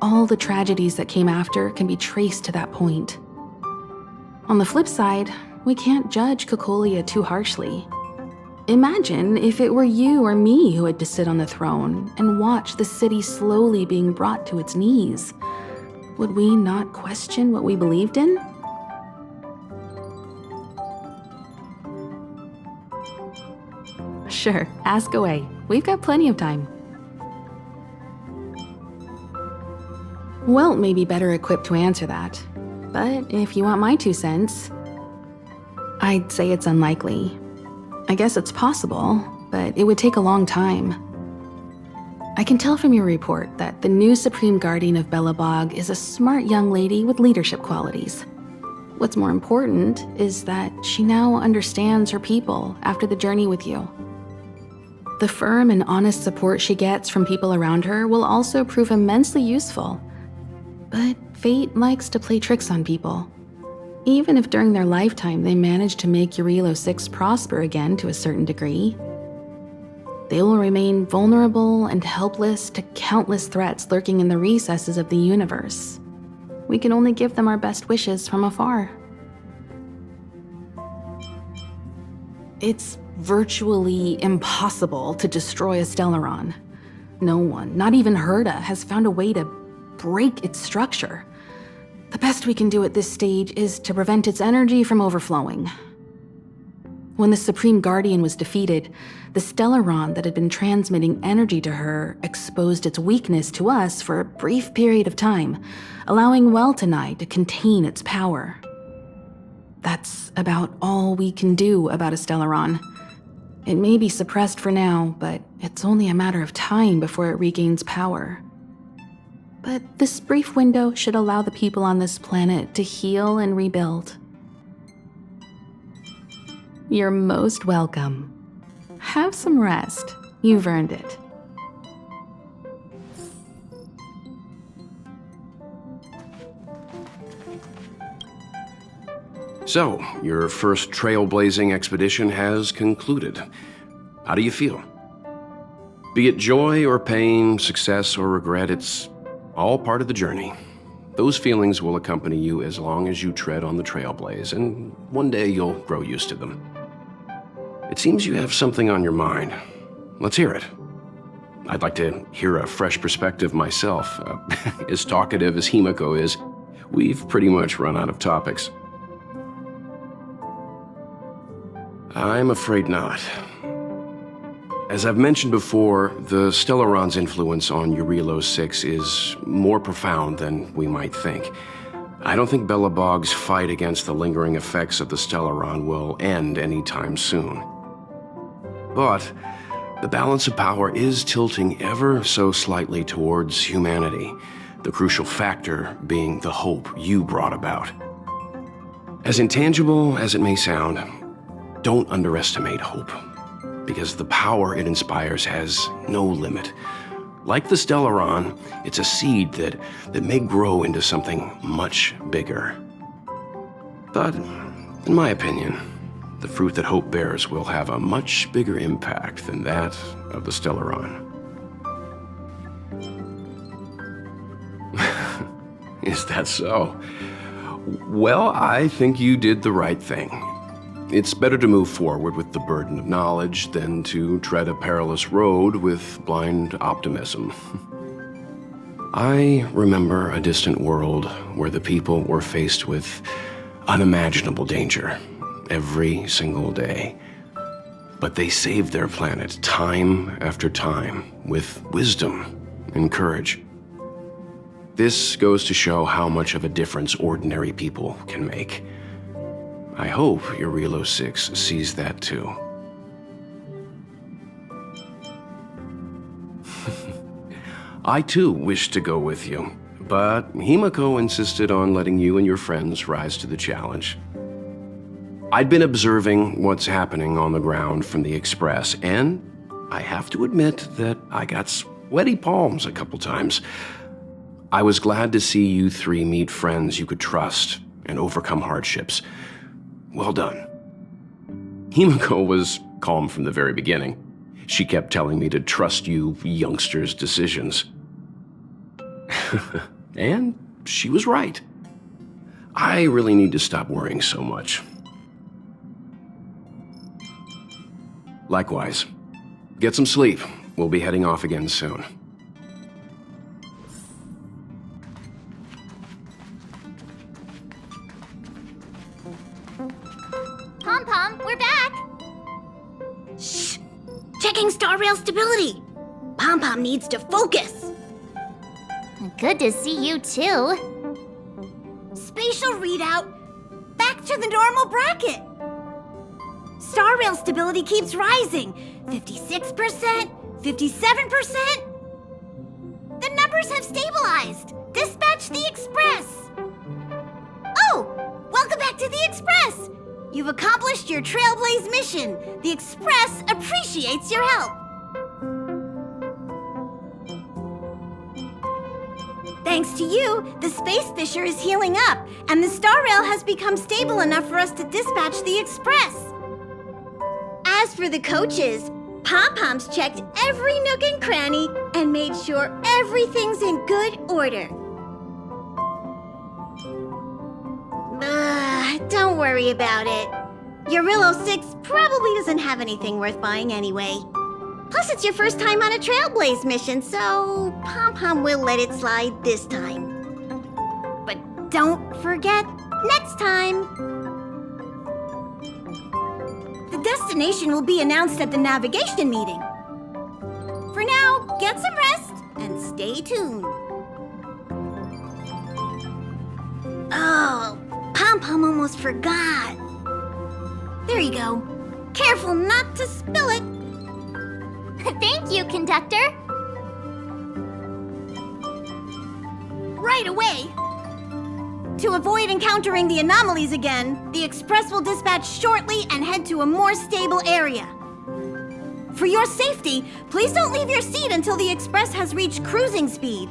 All the tragedies that came after can be traced to that point. On the flip side, we can't judge Cocolia too harshly. Imagine if it were you or me who had to sit on the throne and watch the city slowly being brought to its knees. Would we not question what we believed in? Sure, ask away. We've got plenty of time. Welt may be better equipped to answer that, but if you want my 2 cents, I'd say it's unlikely. I guess it's possible, but it would take a long time. I can tell from your report that the new Supreme Guardian of Belobog is a smart young lady with leadership qualities. What's more important is that she now understands her people after the journey with you. The firm and honest support she gets from people around her will also prove immensely useful. But fate likes to play tricks on people. Even if during their lifetime they manage to make Urilo 6 prosper again to a certain degree, they will remain vulnerable and helpless to countless threats lurking in the recesses of the universe. We can only give them our best wishes from afar. It's virtually impossible to destroy a Stellaron. No one, not even Herda, has found a way to break its structure. The best we can do at this stage is to prevent its energy from overflowing. When the Supreme Guardian was defeated, the Stellaron that had been transmitting energy to her exposed its weakness to us for a brief period of time, allowing Welt and I to contain its power. That's about all we can do about a Stellaron. It may be suppressed for now, but it's only a matter of time before it regains power. But this brief window should allow the people on this planet to heal and rebuild. You're most welcome. Have some rest. You've earned it. So, your first trailblazing expedition has concluded. How do you feel? Be it joy or pain, success or regret, it's all part of the journey. Those feelings will accompany you as long as you tread on the trailblaze, and one day you'll grow used to them. It seems you have something on your mind. Let's hear it. I'd like to hear a fresh perspective myself. As talkative as Himiko is, we've pretty much run out of topics. I'm afraid not. As I've mentioned before, the Stellaron's influence on Urilo 6 is more profound than we might think. I don't think Belobog's fight against the lingering effects of the Stellaron will end anytime soon. But the balance of power is tilting ever so slightly towards humanity, the crucial factor being the hope you brought about. As intangible as it may sound, don't underestimate hope, because the power it inspires has no limit. Like the Stellaron, it's a seed that may grow into something much bigger. But, in my opinion, the fruit that hope bears will have a much bigger impact than that of the Stellaron. Is that so? Well, I think you did the right thing. It's better to move forward with the burden of knowledge than to tread a perilous road with blind optimism. I remember a distant world where the people were faced with unimaginable danger every single day. But they saved their planet time after time with wisdom and courage. This goes to show how much of a difference ordinary people can make. I hope Urilo 6 sees that too. I too wish to go with you, but Himiko insisted on letting you and your friends rise to the challenge. I'd been observing what's happening on the ground from the Express, and I have to admit that I got sweaty palms a couple times. I was glad to see you three meet friends you could trust and overcome hardships. Well done. Himiko was calm from the very beginning. She kept telling me to trust you youngsters' decisions. And she was right. I really need to stop worrying so much. Likewise. Get some sleep. We'll be heading off again soon. Pom-Pom, we're back! Shh! Checking star rail stability! Pom-Pom needs to focus! Good to see you too. Spatial readout! Back to the normal bracket! Star rail stability keeps rising. 56%, 57%. The numbers have stabilized. Dispatch the Express. Oh, welcome back to the Express. You've accomplished your Trailblaze mission. The Express appreciates your help. Thanks to you, the Space Fisher is healing up, and the Star Rail has become stable enough for us to dispatch the Express. As for the coaches, Pom-Pom's checked every nook and cranny and made sure everything's in good order. Don't worry about it. Your Rillo 6 probably doesn't have anything worth buying anyway. Plus, it's your first time on a Trailblaze mission, so Pom-Pom will let it slide this time. But don't forget, next time! The destination will be announced at the navigation meeting. For now, get some rest and stay tuned. Oh, Pom-Pom almost forgot. There you go. Careful not to spill it. Thank you, conductor. Right away. To avoid encountering the anomalies again, the Express will dispatch shortly and head to a more stable area. For your safety, please don't leave your seat until the Express has reached cruising speed.